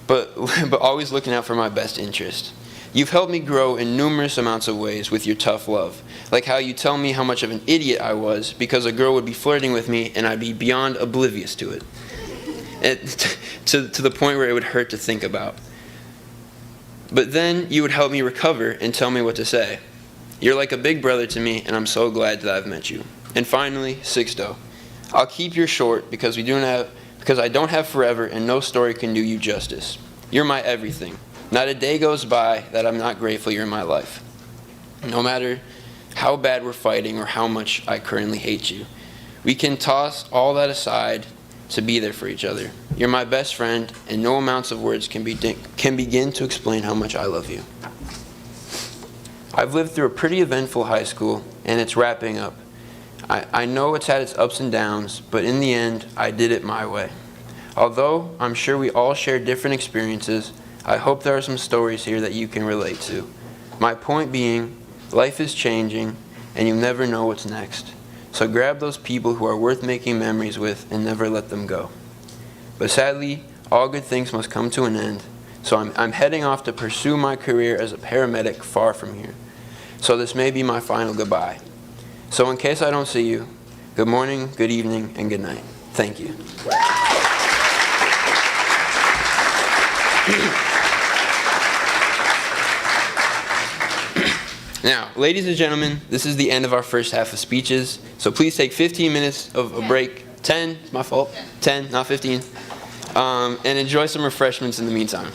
but always looking out for my best interest. You've helped me grow in numerous amounts of ways with your tough love, like how you tell me how much of an idiot I was because a girl would be flirting with me and I'd be beyond oblivious to it, to the point where it would hurt to think about. But then you would help me recover and tell me what to say. You're like a big brother to me, and I'm so glad that I've met you. And finally, Sixto, I'll keep yours short because I don't have forever, and no story can do you justice. You're my everything. Not a day goes by that I'm not grateful you're in my life. No matter how bad we're fighting or how much I currently hate you, we can toss all that aside to be there for each other. You're my best friend, and no amounts of words can begin to explain how much I love you. I've lived through a pretty eventful high school, and it's wrapping up. I know it's had its ups and downs, but in the end, I did it my way. Although I'm sure we all share different experiences, I hope there are some stories here that you can relate to. My point being, life is changing, and you never know what's next. So grab those people who are worth making memories with and never let them go. But sadly, all good things must come to an end, so I'm heading off to pursue my career as a paramedic far from here. So this may be my final goodbye. So in case I don't see you, good morning, good evening, and good night. Thank you. Now, ladies and gentlemen, this is the end of our first half of speeches, so please take 15 minutes of a break. 10, my fault, 10, not 15, and enjoy some refreshments in the meantime.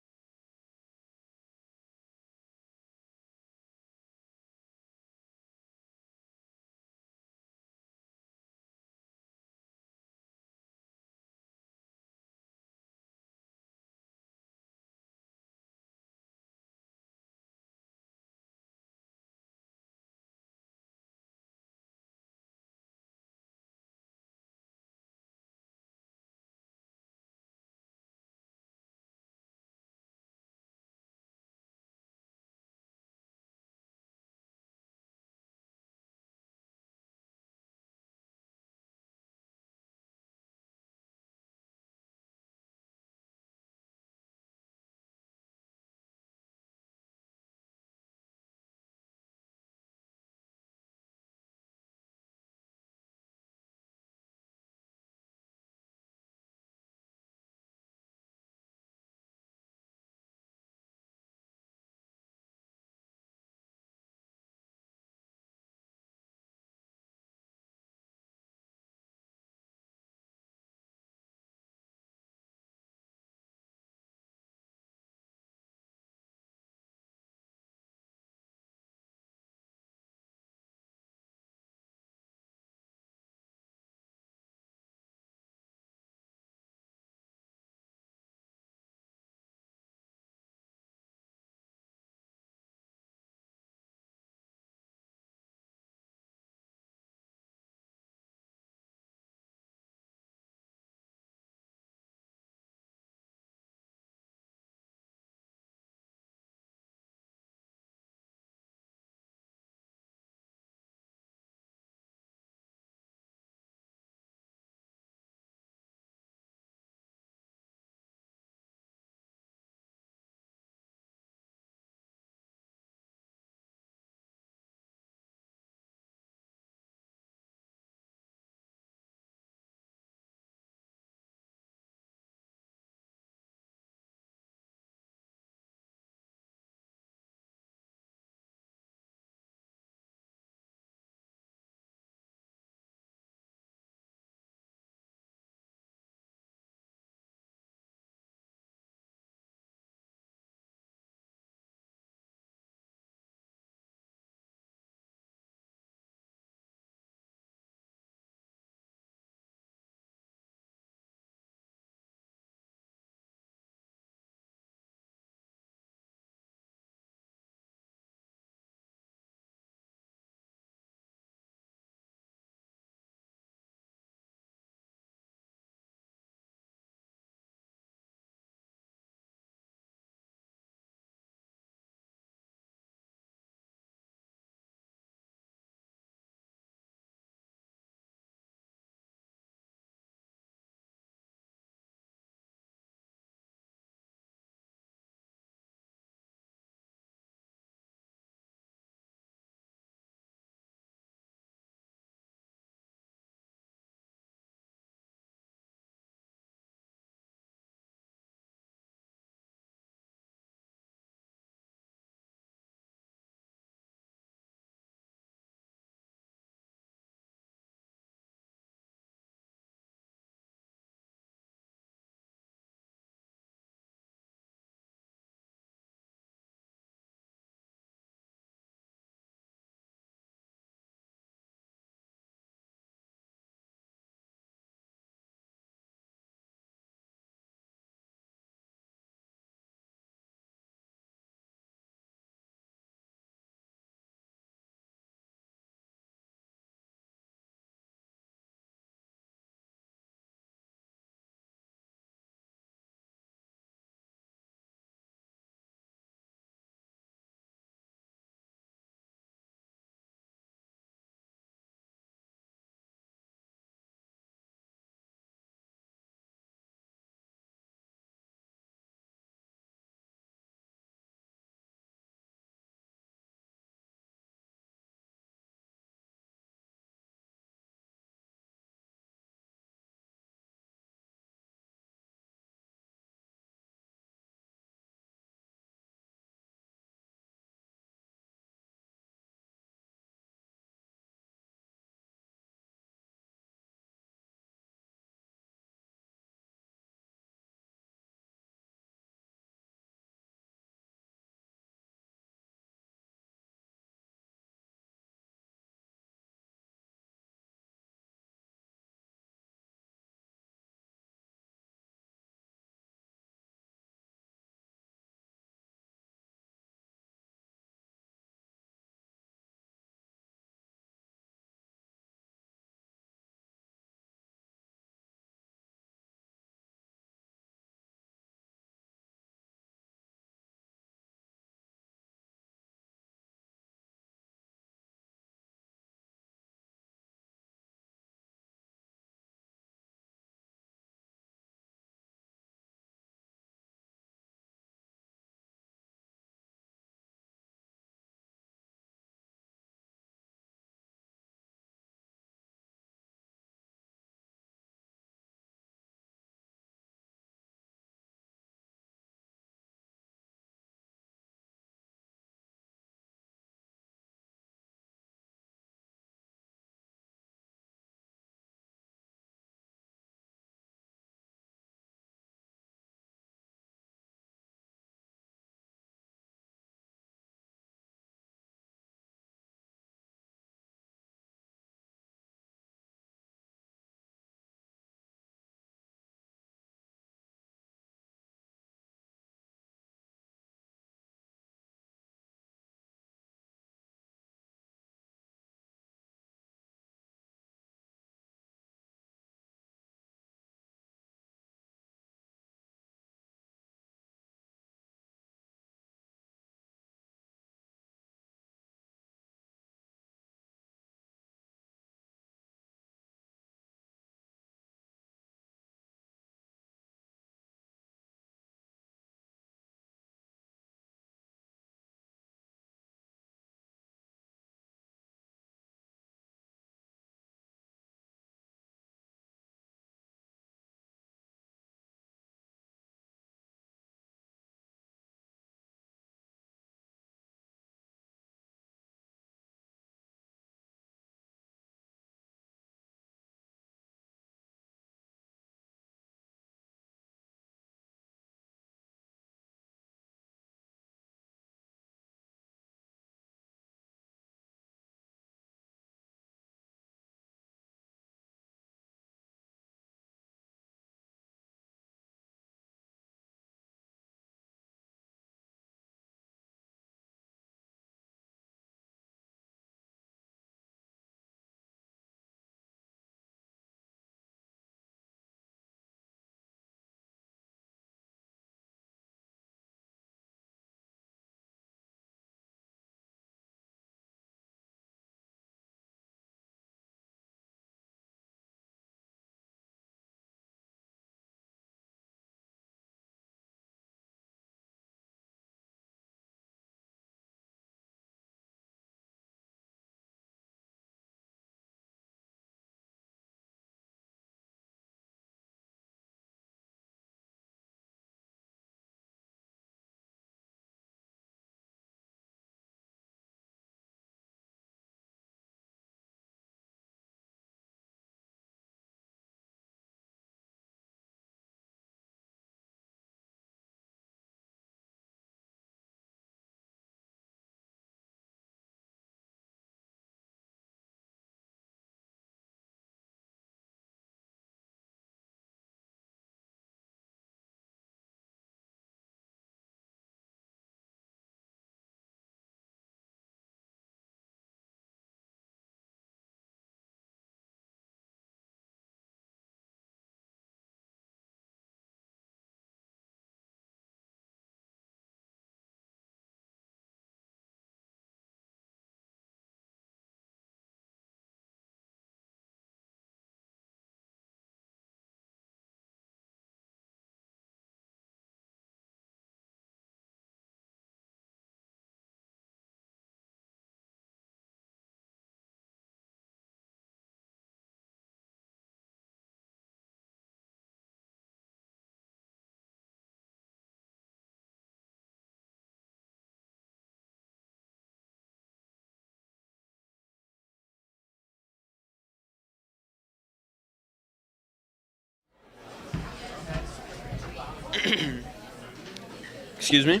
Excuse me?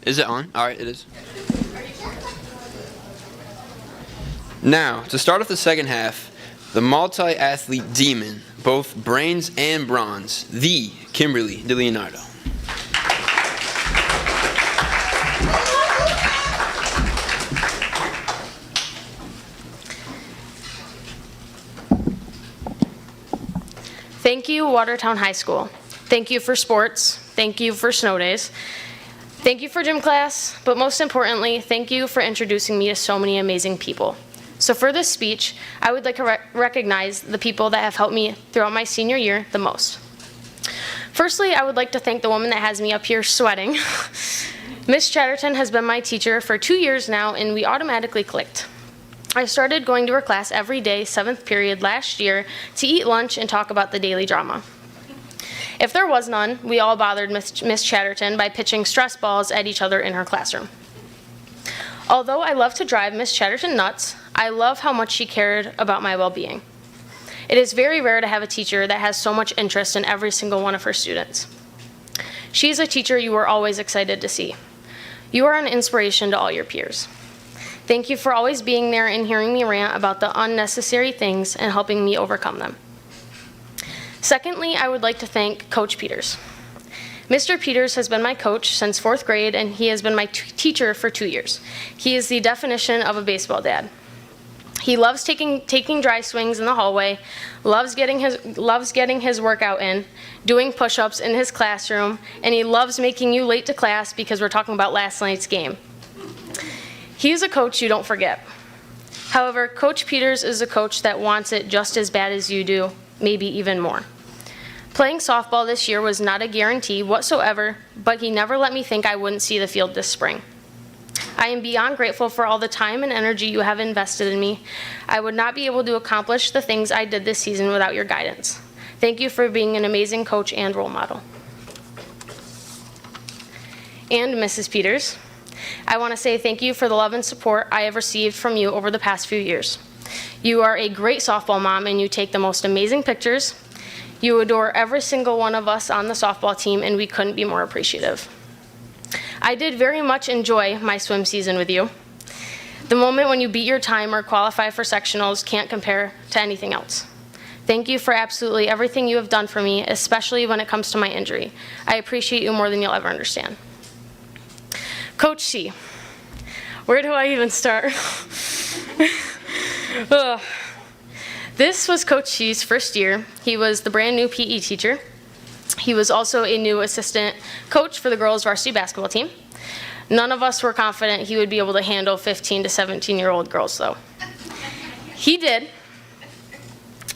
Is it on? All right, it is. Now, to start off the second half, the multi-athlete demon, both brains and bronze, the Kimberly DeLeonardo. Thank you, Watertown High School. Thank you for sports. Thank you for snow days. Thank you for gym class, but most importantly, thank you for introducing me to so many amazing people. So for this speech, I would like to recognize the people that have helped me throughout my senior year the most. Firstly, I would like to thank the woman that has me up here sweating. Miss Chatterton has been my teacher for 2 years now, and we automatically clicked. I started going to her class every day, 7th period last year, to eat lunch and talk about the daily drama. If there was none, we all bothered Miss Chatterton by pitching stress balls at each other in her classroom. Although I love to drive Miss Chatterton nuts, I love how much she cared about my well-being. It is very rare to have a teacher that has so much interest in every single one of her students. She is a teacher you are always excited to see. You are an inspiration to all your peers. Thank you for always being there and hearing me rant about the unnecessary things and helping me overcome them. Secondly, I would like to thank Coach Peters. Mr. Peters has been my coach since 4th grade, and he has been my teacher for 2 years. He is the definition of a baseball dad. He loves taking dry swings in the hallway, loves getting his workout in, doing push-ups in his classroom, and he loves making you late to class because we're talking about last night's game. He is a coach you don't forget. However, Coach Peters is a coach that wants it just as bad as you do, maybe even more. Playing softball this year was not a guarantee whatsoever, but he never let me think I wouldn't see the field this spring. I am beyond grateful for all the time and energy you have invested in me. I would not be able to accomplish the things I did this season without your guidance. Thank you for being an amazing coach and role model. And Mrs. Peters, I want to say thank you for the love and support I have received from you over the past few years. You are a great softball mom, and you take the most amazing pictures. You adore every single one of us on the softball team, and we couldn't be more appreciative. I did very much enjoy my swim season with you. The moment when you beat your time or qualify for sectionals can't compare to anything else. Thank you for absolutely everything you have done for me, especially when it comes to my injury. I appreciate you more than you'll ever understand. Coach C, where do I even start? Ugh. This was Coach C's first year. He was the brand new PE teacher. He was also a new assistant coach for the girls' varsity basketball team. None of us were confident he would be able to handle 15 to 17-year-old girls, though. He did.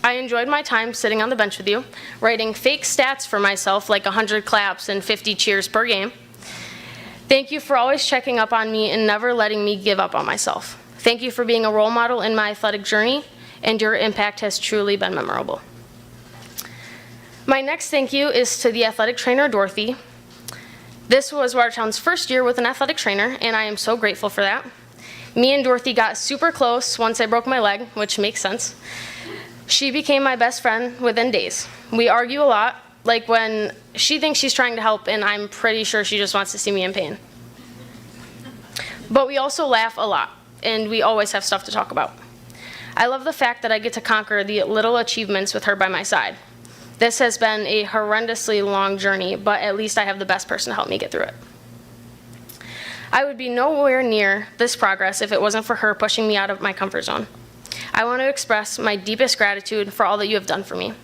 I enjoyed my time sitting on the bench with you, writing fake stats for myself like 100 claps and 50 cheers per game. Thank you for always checking up on me and never letting me give up on myself. Thank you for being a role model in my athletic journey, and your impact has truly been memorable. My next thank you is to the athletic trainer, Dorothy. This was Watertown's first year with an athletic trainer, and I am so grateful for that. Me and Dorothy got super close once I broke my leg, which makes sense. She became my best friend within days. We argue a lot, like when she thinks she's trying to help, and I'm pretty sure she just wants to see me in pain. But we also laugh a lot, and we always have stuff to talk about. I love the fact that I get to conquer the little achievements with her by my side. This has been a horrendously long journey, but at least I have the best person to help me get through it. I would be nowhere near this progress if it wasn't for her pushing me out of my comfort zone. I want to express my deepest gratitude for all that you have done for me.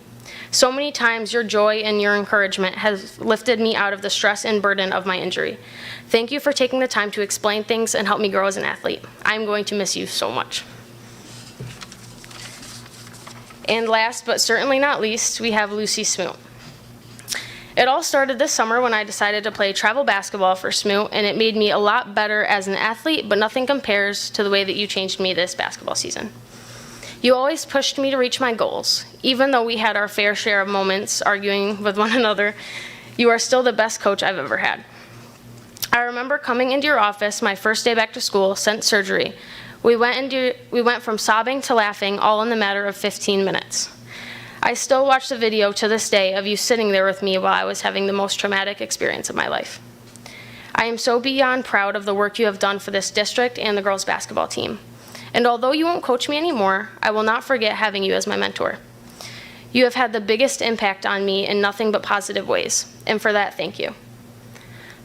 So many times your joy and your encouragement has lifted me out of the stress and burden of my injury. Thank you for taking the time to explain things and help me grow as an athlete. I'm going to miss you so much. And last but certainly not least, we have Lucy Smoot. It all started this summer when I decided to play travel basketball for Smoot, and it made me a lot better as an athlete, but nothing compares to the way that you changed me this basketball season. You always pushed me to reach my goals. Even though we had our fair share of moments arguing with one another, you are still the best coach I've ever had. I remember coming into your office my first day back to school since surgery. We went from sobbing to laughing all in the matter of 15 minutes. I still watch the video to this day of you sitting there with me while I was having the most traumatic experience of my life. I am so beyond proud of the work you have done for this district and the girls' basketball team. And although you won't coach me anymore, I will not forget having you as my mentor. You have had the biggest impact on me in nothing but positive ways, and for that, thank you.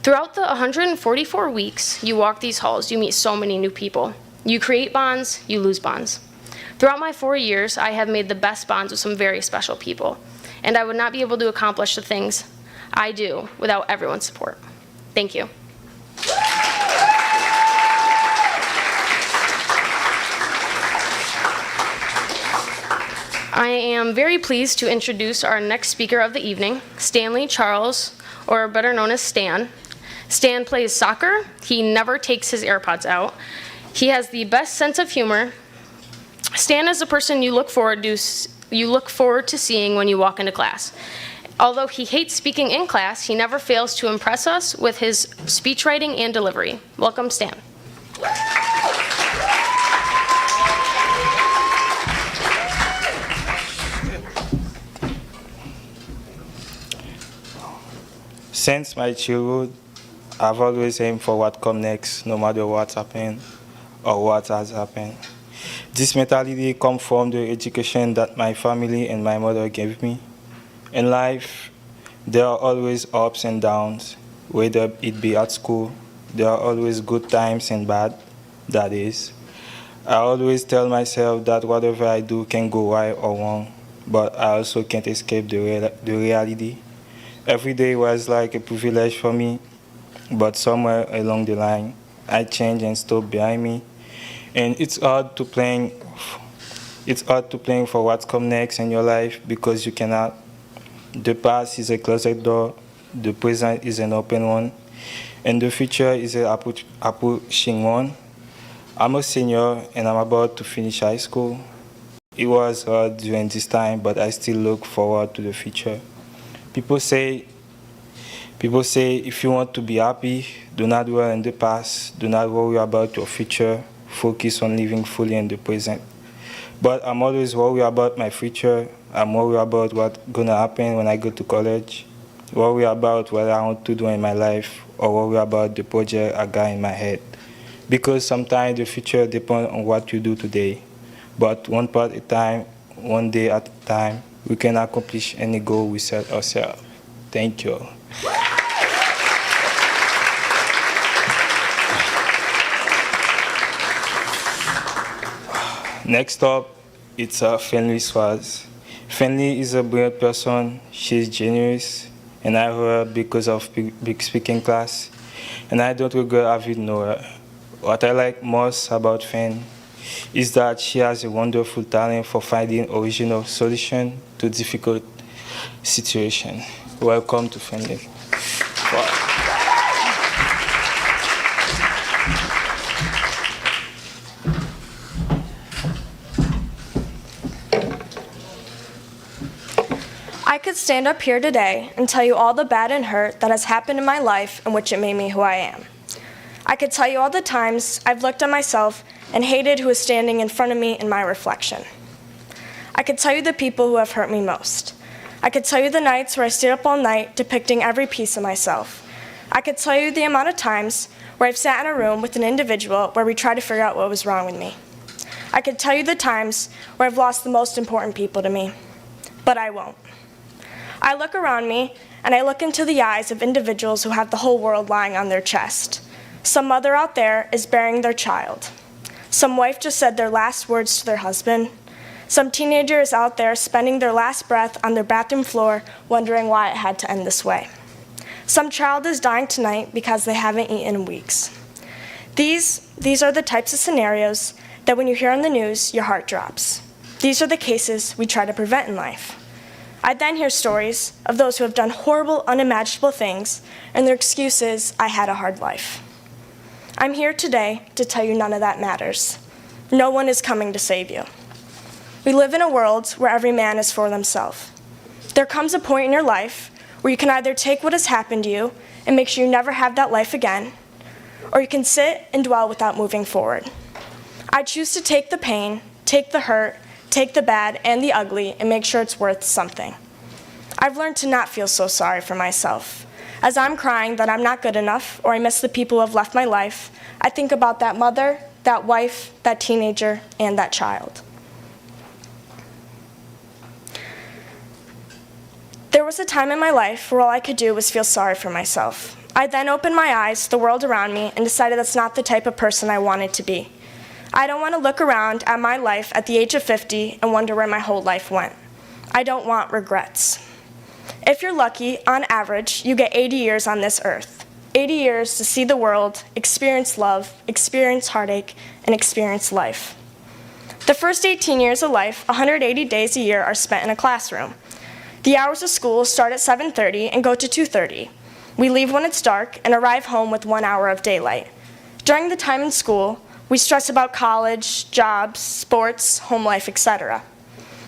Throughout the 144 weeks you walk these halls, you meet so many new people. You create bonds, you lose bonds. Throughout my 4 years, I have made the best bonds with some very special people, and I would not be able to accomplish the things I do without everyone's support. Thank you. I am very pleased to introduce our next speaker of the evening, Stanley Charles, or better known as Stan. Stan plays soccer. He never takes his AirPods out. He has the best sense of humor. Stan is a person you look forward to seeing when you walk into class. Although he hates speaking in class, he never fails to impress us with his speech writing and delivery. Welcome, Stan. Since my childhood, I've always aimed for what comes next, no matter what's happened or what has happened. This mentality comes from the education that my family and my mother gave me. In life, there are always ups and downs, whether it be at school. There are always good times and bad, that is. I always tell myself that whatever I do can go right or wrong, but I also can't escape the reality. Every day was like a privilege for me, but somewhere along the line, I changed and stopped behind me. And it's hard to plan for what comes next in your life because you cannot. The past is a closed door, the present is an open one, and the future is an approaching one. I'm a senior and I'm about to finish high school. It was hard during this time, but I still look forward to the future. People say if you want to be happy, do not dwell in the past, do not worry about your future, focus on living fully in the present. But I'm always worried about my future. I'm worried about what's gonna happen when I go to college, worry about what I want to do in my life, or worry about the project I got in my head. Because sometimes the future depends on what you do today. But one part at a time, one day at a time, we can accomplish any goal we set ourselves. Thank you. Next up, it's Finley Swaz. Finley is a brilliant person. She's genius, and I heard her because of big speaking class, and I don't regret having known her. What I like most about Fin is that she has a wonderful talent for finding original solutions to difficult situations. Welcome to Finley. Wow. I could stand up here today and tell you all the bad and hurt that has happened in my life in which it made me who I am. I could tell you all the times I've looked at myself and hated who is standing in front of me in my reflection. I could tell you the people who have hurt me most. I could tell you the nights where I stayed up all night depicting every piece of myself. I could tell you the amount of times where I've sat in a room with an individual where we tried to figure out what was wrong with me. I could tell you the times where I've lost the most important people to me, but I won't. I look around me and I look into the eyes of individuals who have the whole world lying on their chest. Some mother out there is burying their child. Some wife just said their last words to their husband. Some teenager is out there spending their last breath on their bathroom floor wondering why it had to end this way. Some child is dying tonight because they haven't eaten in weeks. These are the types of scenarios that when you hear on the news, your heart drops. These are the cases we try to prevent in life. I then hear stories of those who have done horrible, unimaginable things, and their excuse is, I had a hard life. I'm here today to tell you none of that matters. No one is coming to save you. We live in a world where every man is for themselves. There comes a point in your life where you can either take what has happened to you and make sure you never have that life again, or you can sit and dwell without moving forward. I choose to take the pain, take the hurt, take the bad and the ugly, and make sure it's worth something. I've learned to not feel so sorry for myself. As I'm crying that I'm not good enough, or I miss the people who have left my life, I think about that mother, that wife, that teenager, and that child. There was a time in my life where all I could do was feel sorry for myself. I then opened my eyes to the world around me and decided that's not the type of person I wanted to be. I don't want to look around at my life at the age of 50 and wonder where my whole life went. I don't want regrets. If you're lucky, on average, you get 80 years on this earth. 80 years to see the world, experience love, experience heartache, and experience life. The first 18 years of life, 180 days a year, are spent in a classroom. The hours of school start at 7:30 and go to 2:30. We leave when it's dark and arrive home with 1 hour of daylight. During the time in school, we stress about college, jobs, sports, home life, etc.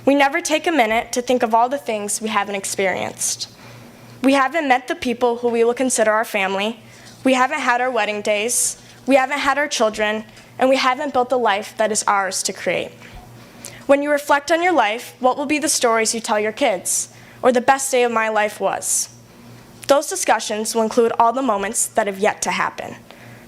We never take a minute to think of all the things we haven't experienced. We haven't met the people who we will consider our family. We haven't had our wedding days. We haven't had our children. And we haven't built the life that is ours to create. When you reflect on your life, what will be the stories you tell your kids? Or the best day of my life was? Those discussions will include all the moments that have yet to happen.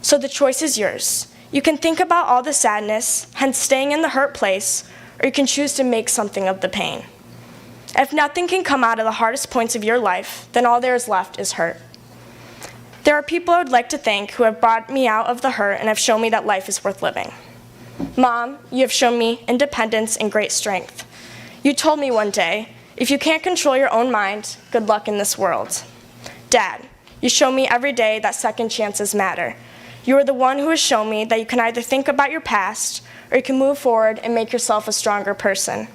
So the choice is yours. You can think about all the sadness, hence staying in the hurt place, or you can choose to make something of the pain. If nothing can come out of the hardest points of your life, then all there is left is hurt. There are people I would like to thank who have brought me out of the hurt and have shown me that life is worth living. Mom, you have shown me independence and great strength. You told me one day, if you can't control your own mind, good luck in this world. Dad, you show me every day that second chances matter. You are the one who has shown me that you can either think about your past or you can move forward and make yourself a stronger person.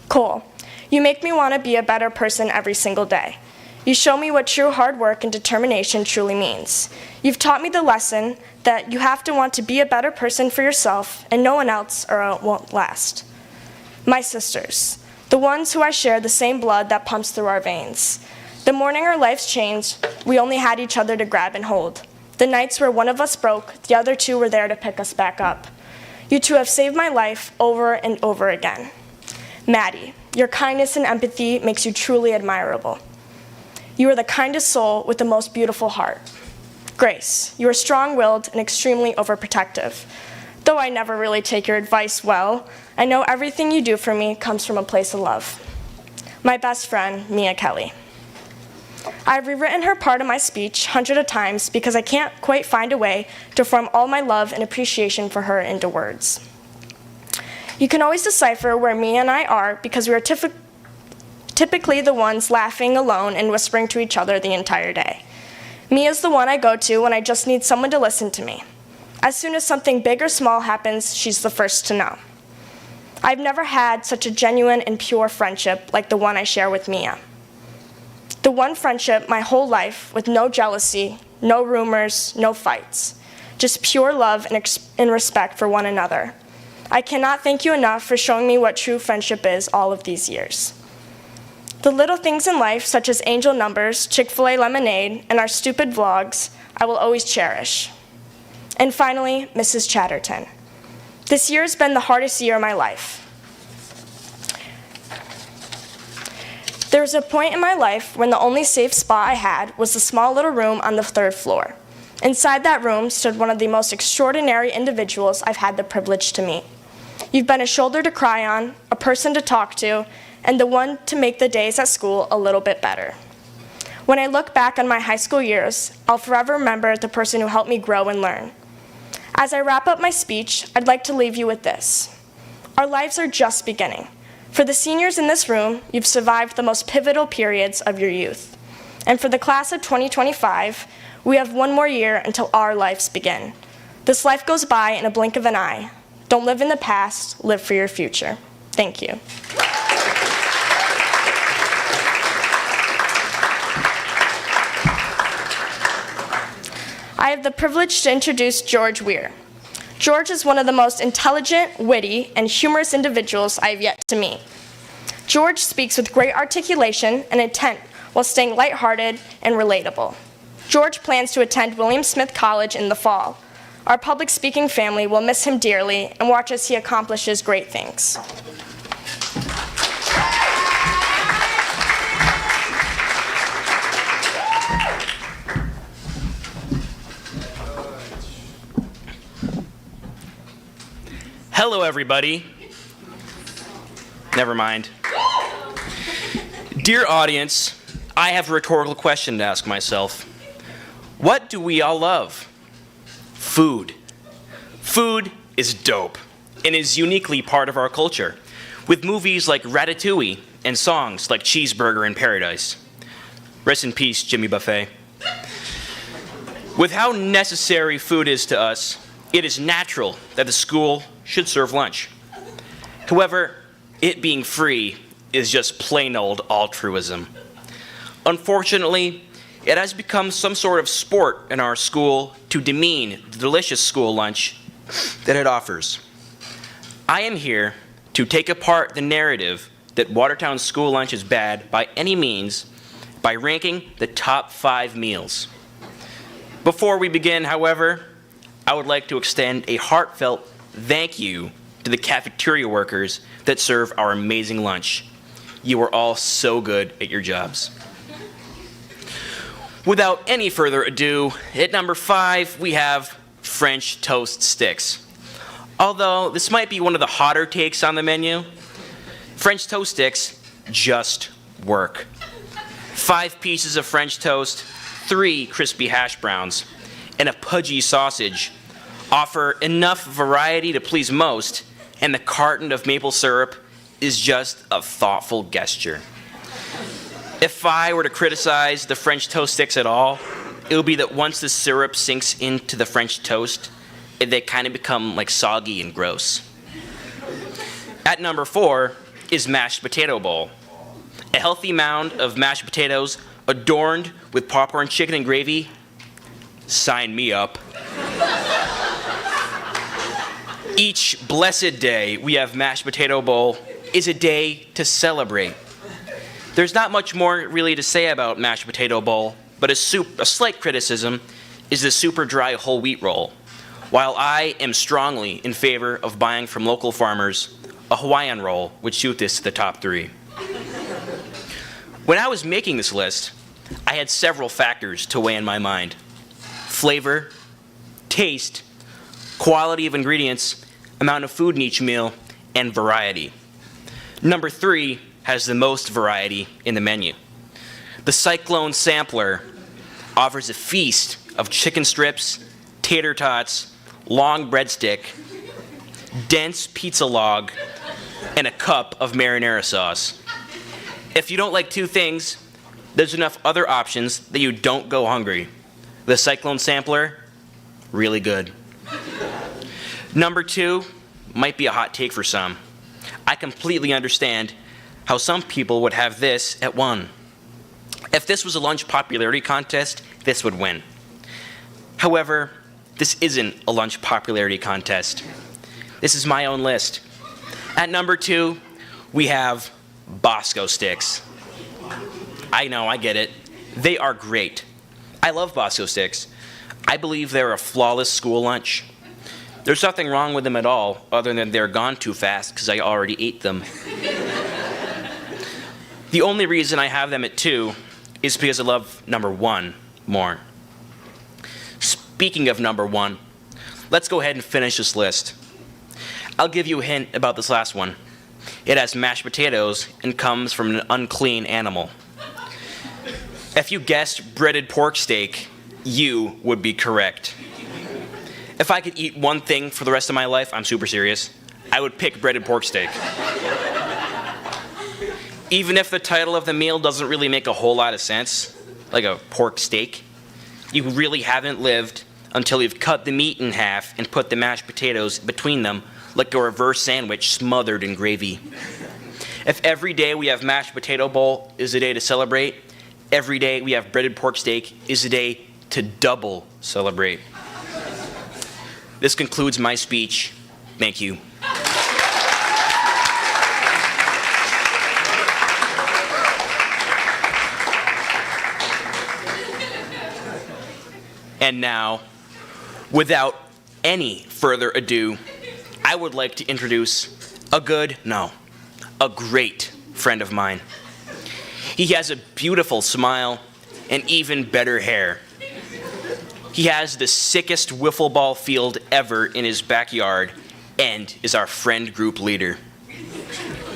Cole, you make me want to be a better person every single day. You show me what true hard work and determination truly means. You've taught me the lesson that you have to want to be a better person for yourself and no one else or it won't last. My sisters, the ones who I share the same blood that pumps through our veins. The morning our lives changed, we only had each other to grab and hold. The nights where one of us broke, the other two were there to pick us back up. You two have saved my life over and over again. Maddie, your kindness and empathy makes you truly admirable. You are the kindest soul with the most beautiful heart. Grace, you are strong-willed and extremely overprotective. Though I never really take your advice well, I know everything you do for me comes from a place of love. My best friend, Mia Kelly. I've rewritten her part of my speech hundreds of times because I can't quite find a way to form all my love and appreciation for her into words. You can always decipher where Mia and I are because we are typically the ones laughing alone and whispering to each other the entire day. Mia's the one I go to when I just need someone to listen to me. As soon as something big or small happens, she's the first to know. I've never had such a genuine and pure friendship like the one I share with Mia. The one friendship my whole life with no jealousy, no rumors, no fights. Just pure love and respect for one another. I cannot thank you enough for showing me what true friendship is all of these years. The little things in life, such as angel numbers, Chick-fil-A lemonade, and our stupid vlogs, I will always cherish. And finally, Mrs. Chatterton. This year has been the hardest year of my life. There was a point in my life when the only safe spot I had was the small little room on the 3rd floor. Inside that room stood one of the most extraordinary individuals I've had the privilege to meet. You've been a shoulder to cry on, a person to talk to, and the one to make the days at school a little bit better. When I look back on my high school years, I'll forever remember the person who helped me grow and learn. As I wrap up my speech, I'd like to leave you with this. Our lives are just beginning. For the seniors in this room, you've survived the most pivotal periods of your youth. And for the class of 2025, we have one more year until our lives begin. This life goes by in a blink of an eye. Don't live in the past, live for your future. Thank you. I have the privilege to introduce George Weir. George is one of the most intelligent, witty, and humorous individuals I have yet to meet. George speaks with great articulation and intent while staying lighthearted and relatable. George plans to attend William Smith College in the fall. Our public speaking family will miss him dearly and watch as he accomplishes great things. Hello, everybody. Never mind. Dear audience, I have a rhetorical question to ask myself. What do we all love? Food. Food is dope and is uniquely part of our culture, with movies like Ratatouille and songs like Cheeseburger in Paradise. Rest in peace, Jimmy Buffett. With how necessary food is to us, it is natural that the school should serve lunch. However, it being free is just plain old altruism. Unfortunately, it has become some sort of sport in our school to demean the delicious school lunch that it offers. I am here to take apart the narrative that Watertown school lunch is bad by any means by ranking the top 5 meals. Before we begin, however, I would like to extend a heartfelt thank you to the cafeteria workers that serve our amazing lunch. You are all so good at your jobs. Without any further ado, at number 5, we have French toast sticks. Although this might be one of the hotter takes on the menu, French toast sticks just work. 5 pieces of French toast, 3 crispy hash browns, and a pudgy sausage offer enough variety to please most, and the carton of maple syrup is just a thoughtful gesture. If I were to criticize the French toast sticks at all, it would be that once the syrup sinks into the French toast, they kind of become like soggy and gross. At number 4 is mashed potato bowl. A healthy mound of mashed potatoes adorned with popcorn chicken and gravy. Sign me up. Each blessed day we have mashed potato bowl is a day to celebrate. There's not much more really to say about mashed potato bowl, but a slight criticism is the super dry whole wheat roll. While I am strongly in favor of buying from local farmers, a Hawaiian roll would shoot this to the top 3. When I was making this list, I had several factors to weigh in my mind: flavor, taste, quality of ingredients, amount of food in each meal, and variety. Number 3 has the most variety in the menu. The Cyclone Sampler offers a feast of chicken strips, tater tots, long breadstick, dense pizza log, and a cup of marinara sauce. If you don't like 2 things, there's enough other options that you don't go hungry. The Cyclone Sampler, really good. Number 2 might be a hot take for some. I completely understand how some people would have this at 1. If this was a lunch popularity contest, this would win. However, this isn't a lunch popularity contest. This is my own list. At number 2, we have Bosco sticks. I know, I get it. They are great. I love Bosco sticks. I believe they're a flawless school lunch. There's nothing wrong with them at all, other than they're gone too fast because I already ate them. The only reason I have them at 2 is because I love number 1 more. Speaking of number 1, let's go ahead and finish this list. I'll give you a hint about this last one. It has mashed potatoes and comes from an unclean animal. If you guessed breaded pork steak, you would be correct. If I could eat one thing for the rest of my life, I'm super serious, I would pick breaded pork steak. Even if the title of the meal doesn't really make a whole lot of sense, like a pork steak, you really haven't lived until you've cut the meat in half and put the mashed potatoes between them like a reverse sandwich smothered in gravy. If every day we have mashed potato bowl is a day to celebrate, every day we have breaded pork steak is a day to double celebrate. This concludes my speech. Thank you. And now, without any further ado, I would like to introduce a great friend of mine. He has a beautiful smile and even better hair. He has the sickest wiffle ball field ever in his backyard, and is our friend group leader.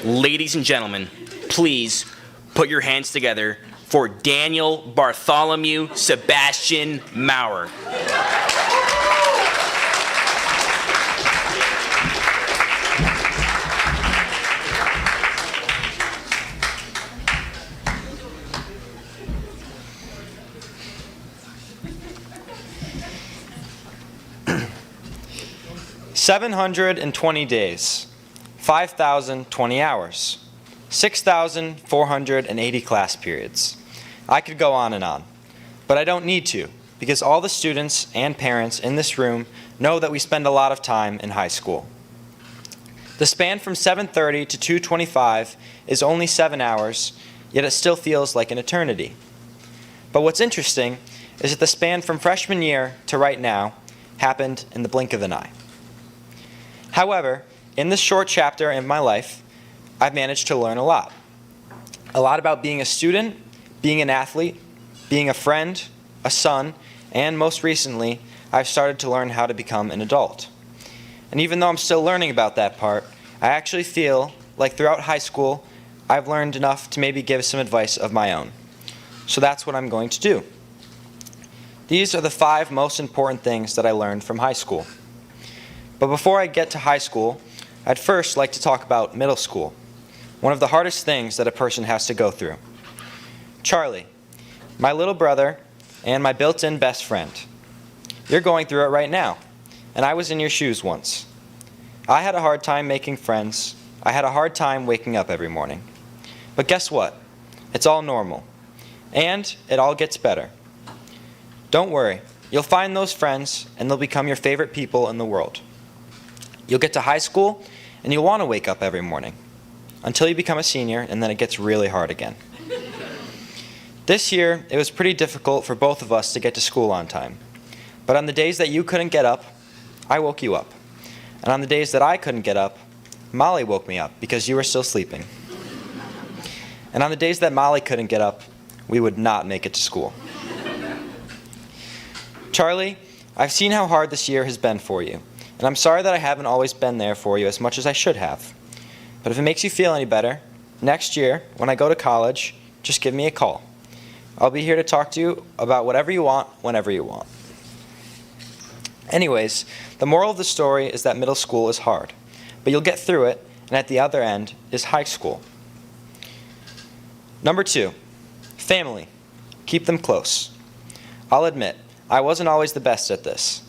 Ladies and gentlemen, please put your hands together for Daniel Bartholomew Sebastian Maurer. $720 days, 5,020 hours, 6,480 class periods. I could go on and on, but I don't need to, because all the students and parents in this room know that we spend a lot of time in high school. The span from 7:30 to 2:25 is only 7 hours, yet it still feels like an eternity. But what's interesting is that the span from freshman year to right now happened in the blink of an eye. However, in this short chapter in my life, I've managed to learn a lot. A lot about being a student, being an athlete, being a friend, a son, and most recently, I've started to learn how to become an adult. And even though I'm still learning about that part, I actually feel like throughout high school, I've learned enough to maybe give some advice of my own. So that's what I'm going to do. These are the 5 most important things that I learned from high school. But before I get to high school, I'd first like to talk about middle school, one of the hardest things that a person has to go through. Charlie, my little brother and my built-in best friend. You're going through it right now, and I was in your shoes once. I had a hard time making friends. I had a hard time waking up every morning. But guess what? It's all normal, and it all gets better. Don't worry, you'll find those friends, and they'll become your favorite people in the world. You'll get to high school, and you'll want to wake up every morning, until you become a senior, and then it gets really hard again. This year, it was pretty difficult for both of us to get to school on time. But on the days that you couldn't get up, I woke you up. And on the days that I couldn't get up, Molly woke me up because you were still sleeping. And on the days that Molly couldn't get up, we would not make it to school. Charlie, I've seen how hard this year has been for you. And I'm sorry that I haven't always been there for you as much as I should have. But if it makes you feel any better, next year, when I go to college, just give me a call. I'll be here to talk to you about whatever you want, whenever you want. Anyways, the moral of the story is that middle school is hard, but you'll get through it, and at the other end is high school. Number 2, family. Keep them close. I'll admit, I wasn't always the best at this.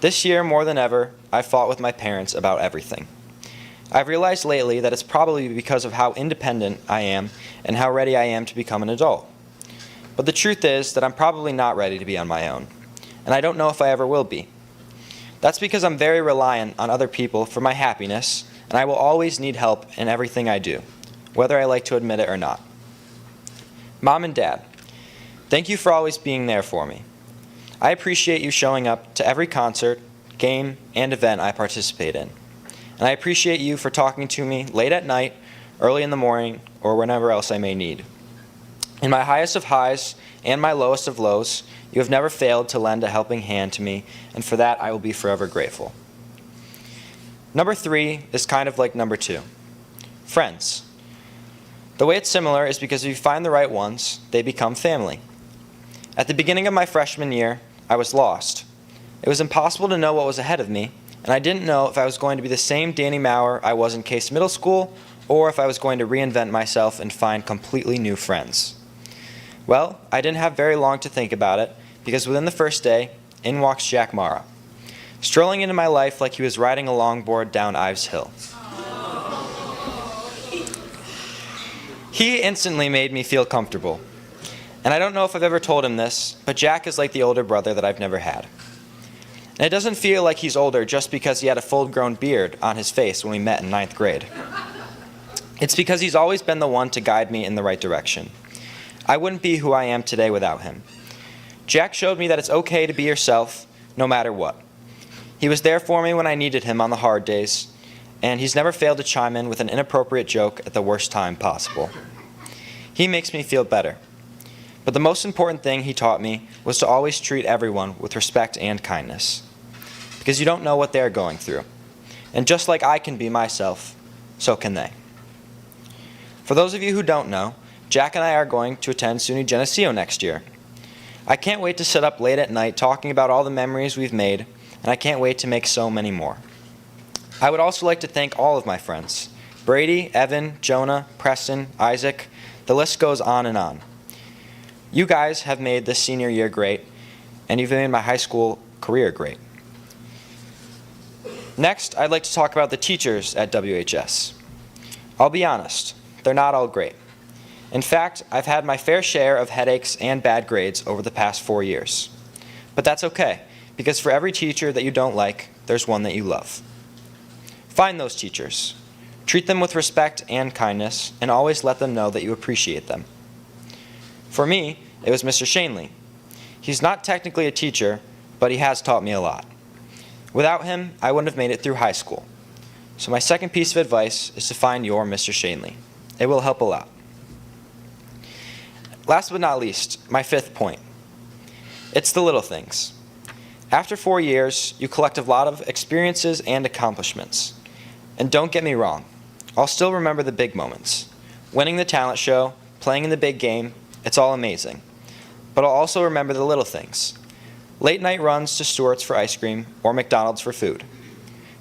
This year, more than ever, I fought with my parents about everything. I've realized lately that it's probably because of how independent I am and how ready I am to become an adult. But the truth is that I'm probably not ready to be on my own, and I don't know if I ever will be. That's because I'm very reliant on other people for my happiness, and I will always need help in everything I do, whether I like to admit it or not. Mom and Dad, thank you for always being there for me. I appreciate you showing up to every concert, game, and event I participate in. And I appreciate you for talking to me late at night, early in the morning, or whenever else I may need. In my highest of highs and my lowest of lows, you have never failed to lend a helping hand to me, and for that I will be forever grateful. Number 3 is kind of like number 2. Friends. The way it's similar is because if you find the right ones, they become family. At the beginning of my freshman year, I was lost. It was impossible to know what was ahead of me, and I didn't know if I was going to be the same Danny Maurer I was in Case Middle School, or if I was going to reinvent myself and find completely new friends. Well, I didn't have very long to think about it, because within the first day, in walks Jack Mara, strolling into my life like he was riding a longboard down Ives Hill. He instantly made me feel comfortable. And I don't know if I've ever told him this, but Jack is like the older brother that I've never had. And it doesn't feel like he's older just because he had a full-grown beard on his face when we met in 9th grade. It's because he's always been the one to guide me in the right direction. I wouldn't be who I am today without him. Jack showed me that it's okay to be yourself, no matter what. He was there for me when I needed him on the hard days, and he's never failed to chime in with an inappropriate joke at the worst time possible. He makes me feel better. But the most important thing he taught me was to always treat everyone with respect and kindness. Because you don't know what they're going through. And just like I can be myself, so can they. For those of you who don't know, Jack and I are going to attend SUNY Geneseo next year. I can't wait to sit up late at night talking about all the memories we've made, and I can't wait to make so many more. I would also like to thank all of my friends, Brady, Evan, Jonah, Preston, Isaac, the list goes on and on. You guys have made this senior year great, and you've made my high school career great. Next, I'd like to talk about the teachers at WHS. I'll be honest, they're not all great. In fact, I've had my fair share of headaches and bad grades over the past 4 years. But that's okay, because for every teacher that you don't like, there's one that you love. Find those teachers. Treat them with respect and kindness, and always let them know that you appreciate them. For me, it was Mr. Shanley. He's not technically a teacher, but he has taught me a lot. Without him, I wouldn't have made it through high school. So my second piece of advice is to find your Mr. Shanley. It will help a lot. Last but not least, my fifth point. It's the little things. After 4 years, you collect a lot of experiences and accomplishments. And don't get me wrong, I'll still remember the big moments. Winning the talent show, playing in the big game, it's all amazing. But I'll also remember the little things. Late night runs to Stewart's for ice cream or McDonald's for food.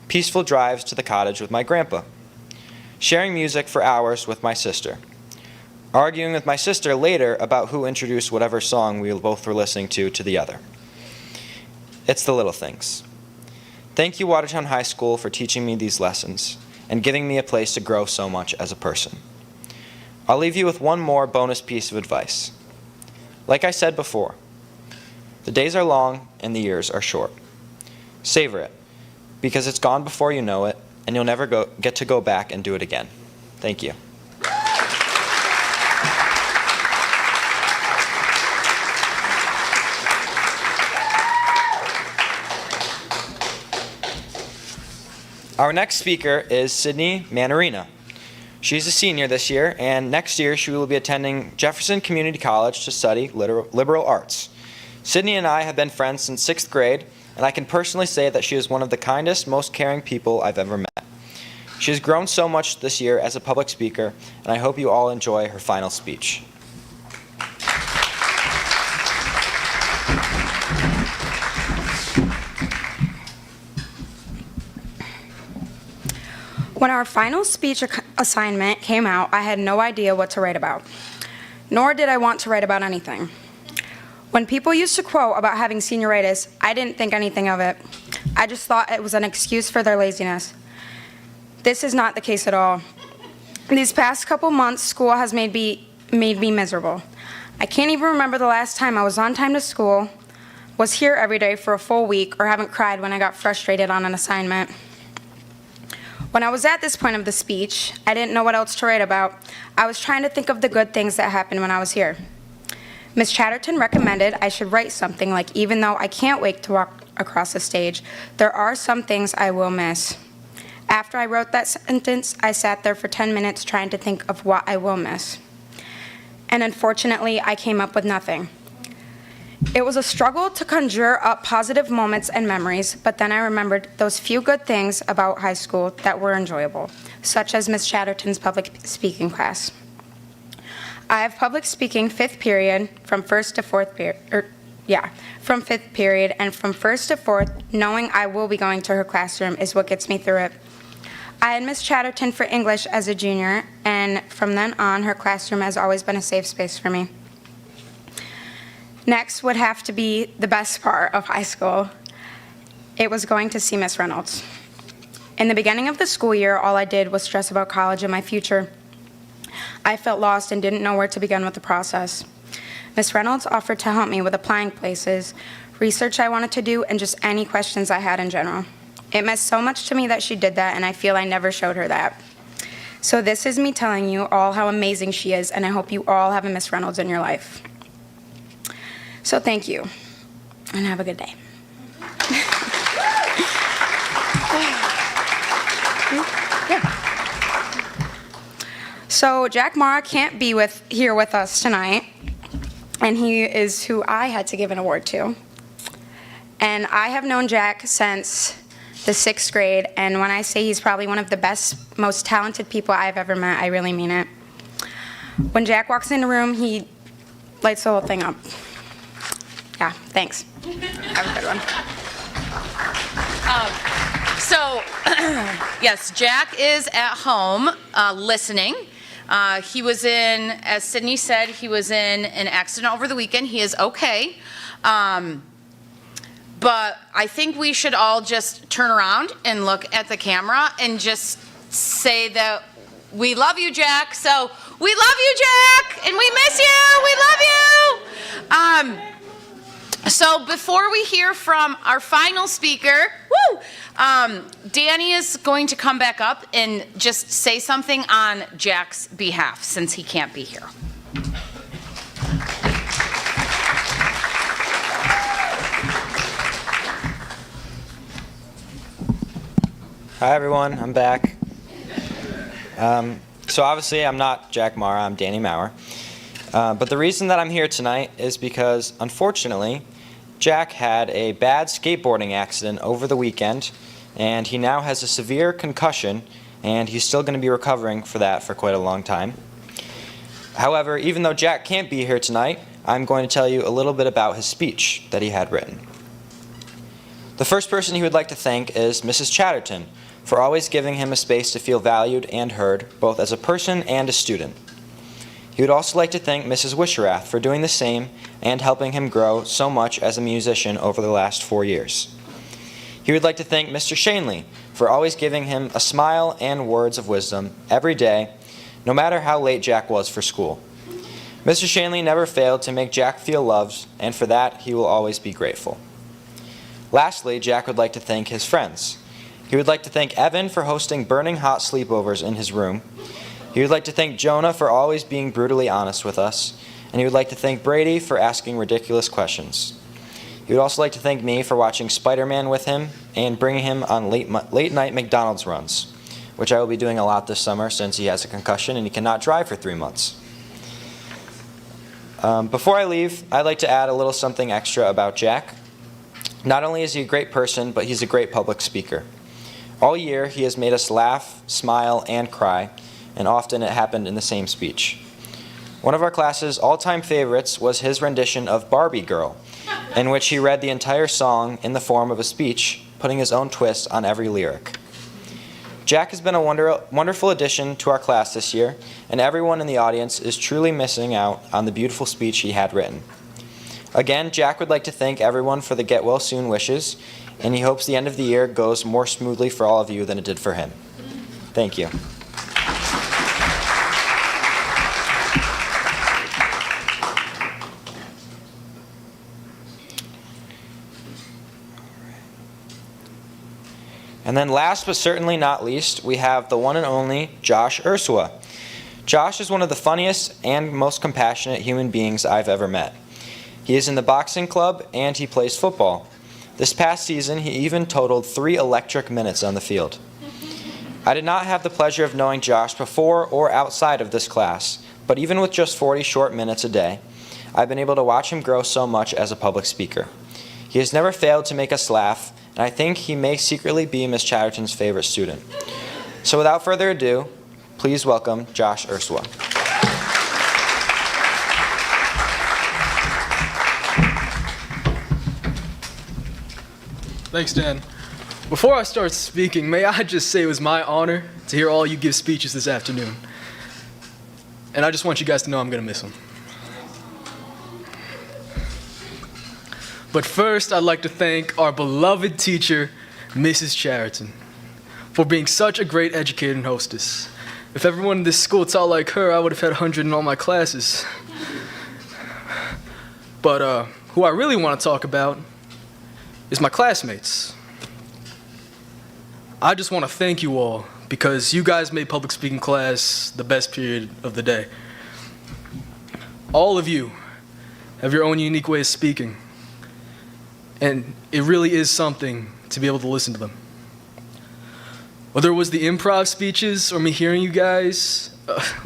Peaceful drives to the cottage with my grandpa. Sharing music for hours with my sister. Arguing with my sister later about who introduced whatever song we both were listening to the other. It's the little things. Thank you, Watertown High School, for teaching me these lessons and giving me a place to grow so much as a person. I'll leave you with one more bonus piece of advice. Like I said before, the days are long and the years are short. Savor it, because it's gone before you know it, and you'll never get to go back and do it again. Thank you. Our next speaker is Sydney Manarina. She's a senior this year, and next year she will be attending Jefferson Community College to study liberal arts. Sydney and I have been friends since 6th grade, and I can personally say that she is one of the kindest, most caring people I've ever met. She has grown so much this year as a public speaker, and I hope you all enjoy her final speech. When our final speech assignment came out, I had no idea what to write about, nor did I want to write about anything. When people used to quote about having senioritis, I didn't think anything of it. I just thought it was an excuse for their laziness. This is not the case at all. These past couple months, school has made me miserable. I can't even remember the last time I was on time to school, was here every day for a full week, or haven't cried when I got frustrated on an assignment. When I was at this point of the speech, I didn't know what else to write about. I was trying to think of the good things that happened when I was here. Ms. Chatterton recommended I should write something like, even though I can't wait to walk across the stage, there are some things I will miss. After I wrote that sentence, I sat there for 10 minutes trying to think of what I will miss. And unfortunately, I came up with nothing. It was a struggle to conjure up positive moments and memories, but then I remembered those few good things about high school that were enjoyable, such as Ms. Chatterton's public speaking class. I have public speaking 5th period from 1st to 4th period, from 5th period, and from 1st to 4th, knowing I will be going to her classroom is what gets me through it. I had Ms. Chatterton for English as a junior, and from then on, her classroom has always been a safe space for me. Next would have to be the best part of high school. It was going to see Miss Reynolds. In the beginning of the school year, all I did was stress about college and my future. I felt lost and didn't know where to begin with the process. Miss Reynolds offered to help me with applying places, research I wanted to do, and just any questions I had in general. It meant so much to me that she did that, and I feel I never showed her that. So this is me telling you all how amazing she is, and I hope you all have a Miss Reynolds in your life. So thank you, and have a good day. So Jack Mara can't be here with us tonight, and he is who I had to give an award to. And I have known Jack since the 6th grade, and when I say he's probably one of the best, most talented people I've ever met, I really mean it. When Jack walks in the room, he lights the whole thing up. Yeah, thanks. Have a good one. So, yes, Jack is at home listening. He was in, as Sydney said, he was in an accident over the weekend. He is okay. But I think we should all just turn around and look at the camera and just say that we love you, Jack. So, we love you, Jack, and we miss you. We love you. So before we hear from our final speaker, Danny is going to come back up and just say something on Jack's behalf since he can't be here. Hi everyone, I'm back. So obviously I'm not Jack Mara, I'm Danny Maurer. But the reason that I'm here tonight is because, unfortunately, Jack had a bad skateboarding accident over the weekend, and he now has a severe concussion, and he's still going to be recovering for that for quite a long time. However, even though Jack can't be here tonight, I'm going to tell you a little bit about his speech that he had written. The first person he would like to thank is Mrs. Chatterton for always giving him a space to feel valued and heard, both as a person and a student. He would also like to thank Mrs. Wisherath for doing the same and helping him grow so much as a musician over the last 4 years. He would like to thank Mr. Shanley for always giving him a smile and words of wisdom every day, no matter how late Jack was for school. Mr. Shanley never failed to make Jack feel loved, and for that he will always be grateful. Lastly, Jack would like to thank his friends. He would like to thank Evan for hosting burning hot sleepovers in his room. He would like to thank Jonah for always being brutally honest with us, and he would like to thank Brady for asking ridiculous questions. He would also like to thank me for watching Spider-Man with him and bringing him on late-night McDonald's runs, which I will be doing a lot this summer since he has a concussion and he cannot drive for 3 months. Before I leave, I'd like to add a little something extra about Jack. Not only is he a great person, but he's a great public speaker. All year, he has made us laugh, smile, and cry, and often it happened in the same speech. One of our class's all-time favorites was his rendition of Barbie Girl, in which he read the entire song in the form of a speech, putting his own twist on every lyric. Jack has been a wonderful addition to our class this year, and everyone in the audience is truly missing out on the beautiful speech he had written. Again, Jack would like to thank everyone for the get well soon wishes, and he hopes the end of the year goes more smoothly for all of you than it did for him. Thank you. And then last but certainly not least, we have the one and only Josh Ursula. Josh is one of the funniest and most compassionate human beings I've ever met. He is in the boxing club and he plays football. This past season, he even totaled 3 electric minutes on the field. I did not have the pleasure of knowing Josh before or outside of this class, but even with just 40 short minutes a day, I've been able to watch him grow so much as a public speaker. He has never failed to make us laugh, and I think he may secretly be Miss Chatterton's favorite student. So without further ado, please welcome Josh Ursula. Thanks, Dan. Before I start speaking, may I just say it was my honor to hear all you give speeches this afternoon. And I just want you guys to know I'm going to miss them. But first, I'd like to thank our beloved teacher, Mrs. Chatterton, for being such a great educator and hostess. If everyone in this school taught like her, I would have had 100 in all my classes. But who I really want to talk about is my classmates. I just want to thank you all because you guys made public speaking class the best period of the day. All of you have your own unique way of speaking, and it really is something to be able to listen to them. Whether it was the improv speeches or me hearing you guys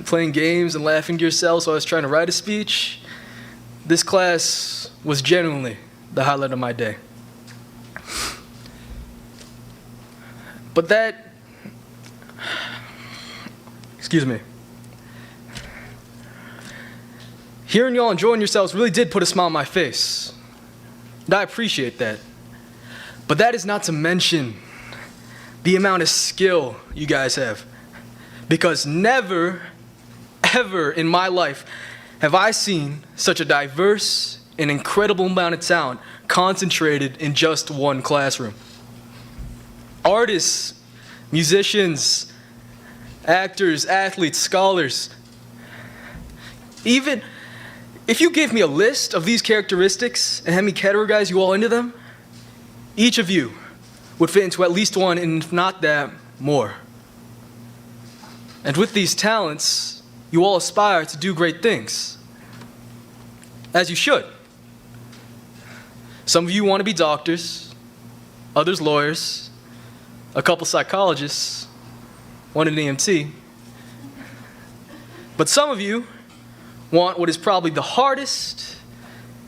playing games and laughing to yourselves while I was trying to write a speech, this class was genuinely the highlight of my day. But that, excuse me, hearing y'all enjoying yourselves really did put a smile on my face. And I appreciate that. But that is not to mention the amount of skill you guys have. Because never, ever in my life have I seen such a diverse and incredible amount of talent concentrated in just one classroom. Artists, musicians, actors, athletes, scholars. Even if you gave me a list of these characteristics and had me categorize you all into them, each of you would fit into at least one, and if not that, more. And with these talents, you all aspire to do great things, as you should. Some of you want to be doctors, others lawyers, a couple psychologists, one an EMT. But some of you want what is probably the hardest,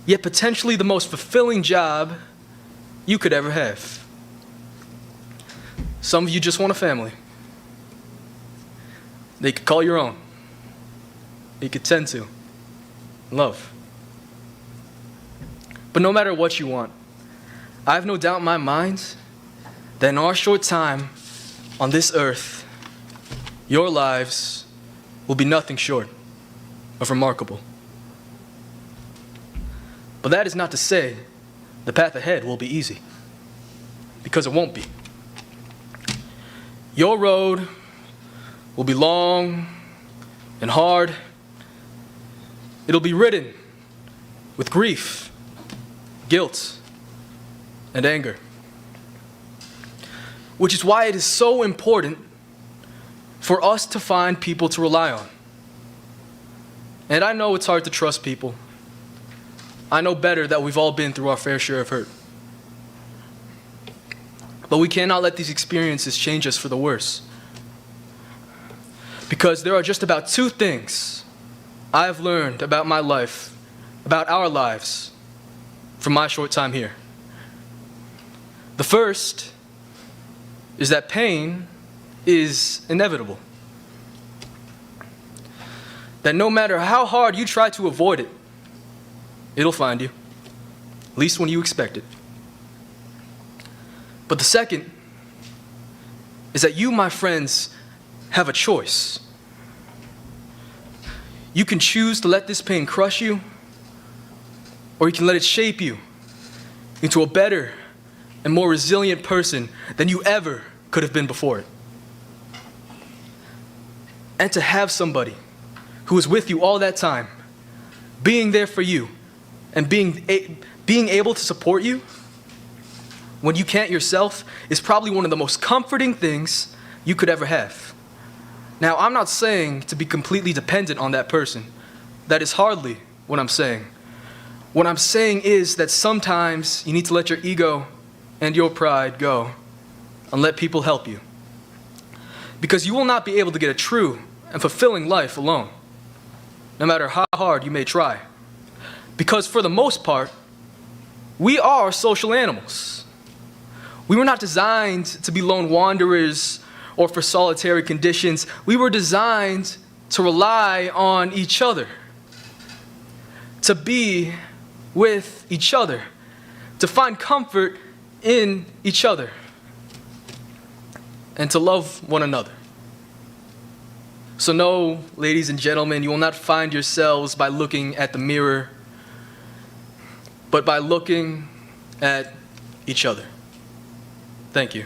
yet potentially the most fulfilling job you could ever have. Some of you just want a family they could call your own, you could tend to, love. But no matter what you want, I have no doubt in my mind that in our short time on this earth, your lives will be nothing short of remarkable. But that is not to say the path ahead will be easy, because it won't be. Your road will be long and hard. It'll be ridden with grief, guilt, and anger. Which is why it is so important for us to find people to rely on. And I know it's hard to trust people. I know better that we've all been through our fair share of hurt. But we cannot let these experiences change us for the worse. Because there are just about two things I have learned about my life, about our lives, from my short time here. The first is that pain is inevitable. That no matter how hard you try to avoid it, it'll find you, at least when you expect it. But the second is that you, my friends, have a choice. You can choose to let this pain crush you, or you can let it shape you into a better and more resilient person than you ever could have been before it. And to have somebody who was with you all that time, being there for you, and being able to support you when you can't yourself is probably one of the most comforting things you could ever have. Now, I'm not saying to be completely dependent on that person. That is hardly what I'm saying. What I'm saying is that sometimes you need to let your ego and your pride go and let people help you. Because you will not be able to get a true and fulfilling life alone, no matter how hard you may try. Because for the most part, we are social animals. We were not designed to be lone wanderers or for solitary conditions. We were designed to rely on each other, to be with each other, to find comfort in each other, and to love one another. So no, ladies and gentlemen, you will not find yourselves by looking at the mirror, but by looking at each other. Thank you.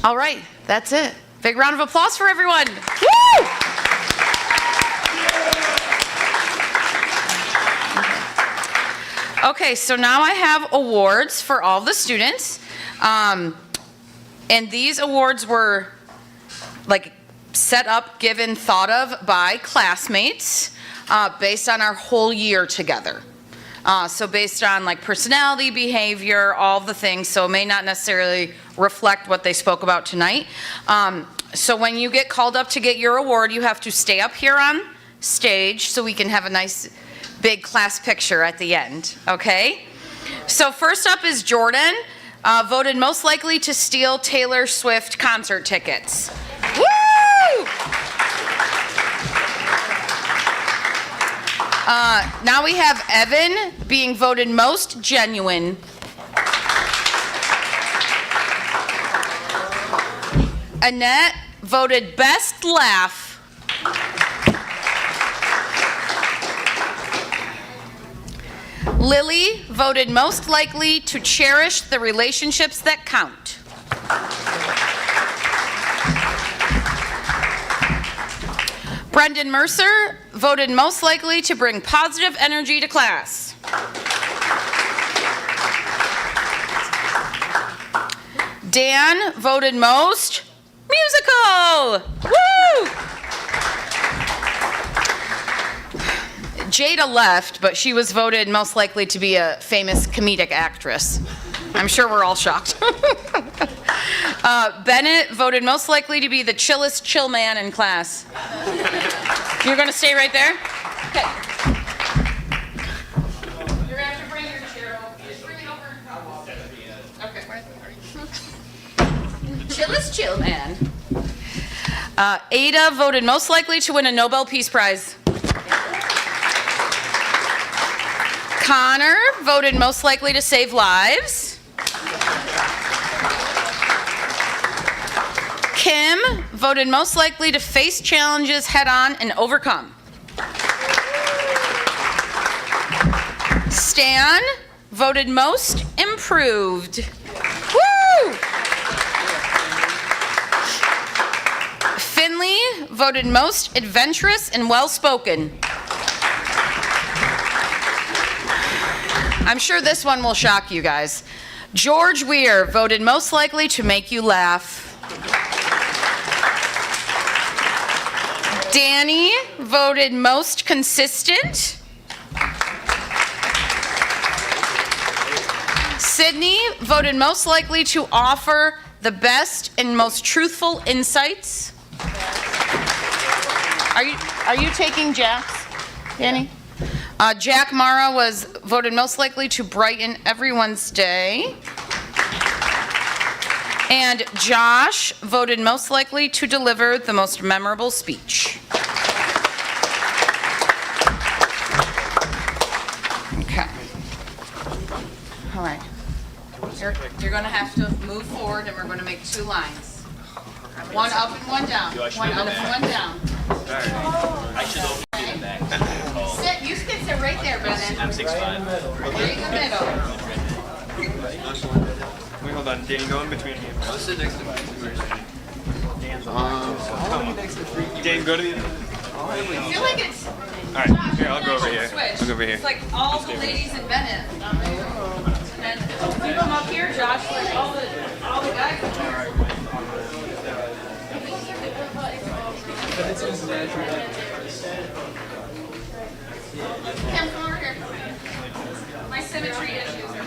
All right, that's it. Big round of applause for everyone. Woo! Okay, so now I have awards for all the students. And these awards were like set up, given, thought of by classmates based on our whole year together. So based on like personality, behavior, all the things, so it may not necessarily reflect what they spoke about tonight. So when you get called up to get your award, you have to stay up here on stage so we can have a nice big class picture at the end, okay? So first up is Jordan, voted most likely to steal Taylor Swift concert tickets. Woo! Now we have Evan being voted most genuine. Annette voted best laugh. Lily voted most likely to cherish the relationships that count. Brendan Mercer voted most likely to bring positive energy to class. Dan voted most musical. Woo! Jada left, but she was voted most likely to be a famous comedic actress. I'm sure we're all shocked. Bennett voted most likely to be the chillest chill man in class. You're going to stay right there? Okay. You're going to have to bring your chair over. Just bring it over. Okay. Chillest chill man. Ada voted most likely to win a Nobel Peace Prize. Connor voted most likely to save lives. Kim voted most likely to face challenges head on and overcome. Stan voted most improved. Woo! Finley voted most adventurous and well-spoken. I'm sure this one will shock you guys. George Weir voted most likely to make you laugh. Danny voted most consistent. Sydney voted most likely to offer the best and most truthful insights. Are you taking Jack's, Danny? Jack Mara was voted most likely to brighten everyone's day. And Josh voted most likely to deliver the most memorable speech. Okay. All right. You're going to have to move forward, and we're going to make two lines. One up and one down. One up and one down. I should open the back. You can sit right there, Brennan. I'm 6'5". Right in the middle. Wait, hold on. Danny, go in between me. Let's sit next to me. Dan, go to the... I feel like it's... Alright, here, I'll go over here. I'll go over here. It's like all the ladies in Bennett. And then keep them up here, Josh, like all the guys. Come over here. My symmetry issues are...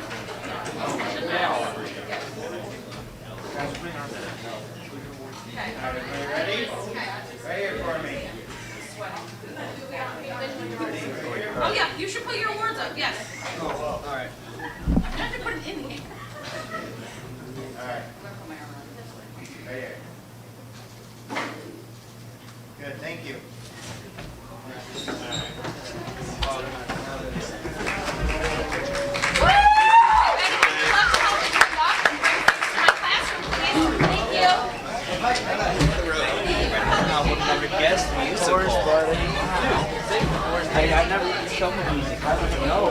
Okay. Ready? Right here for me. Oh yeah, you should put your awards up, yes. All right. You have to put it in the air. All right. Right here. Good, thank you. Guest musical. I never shown music. I don't know.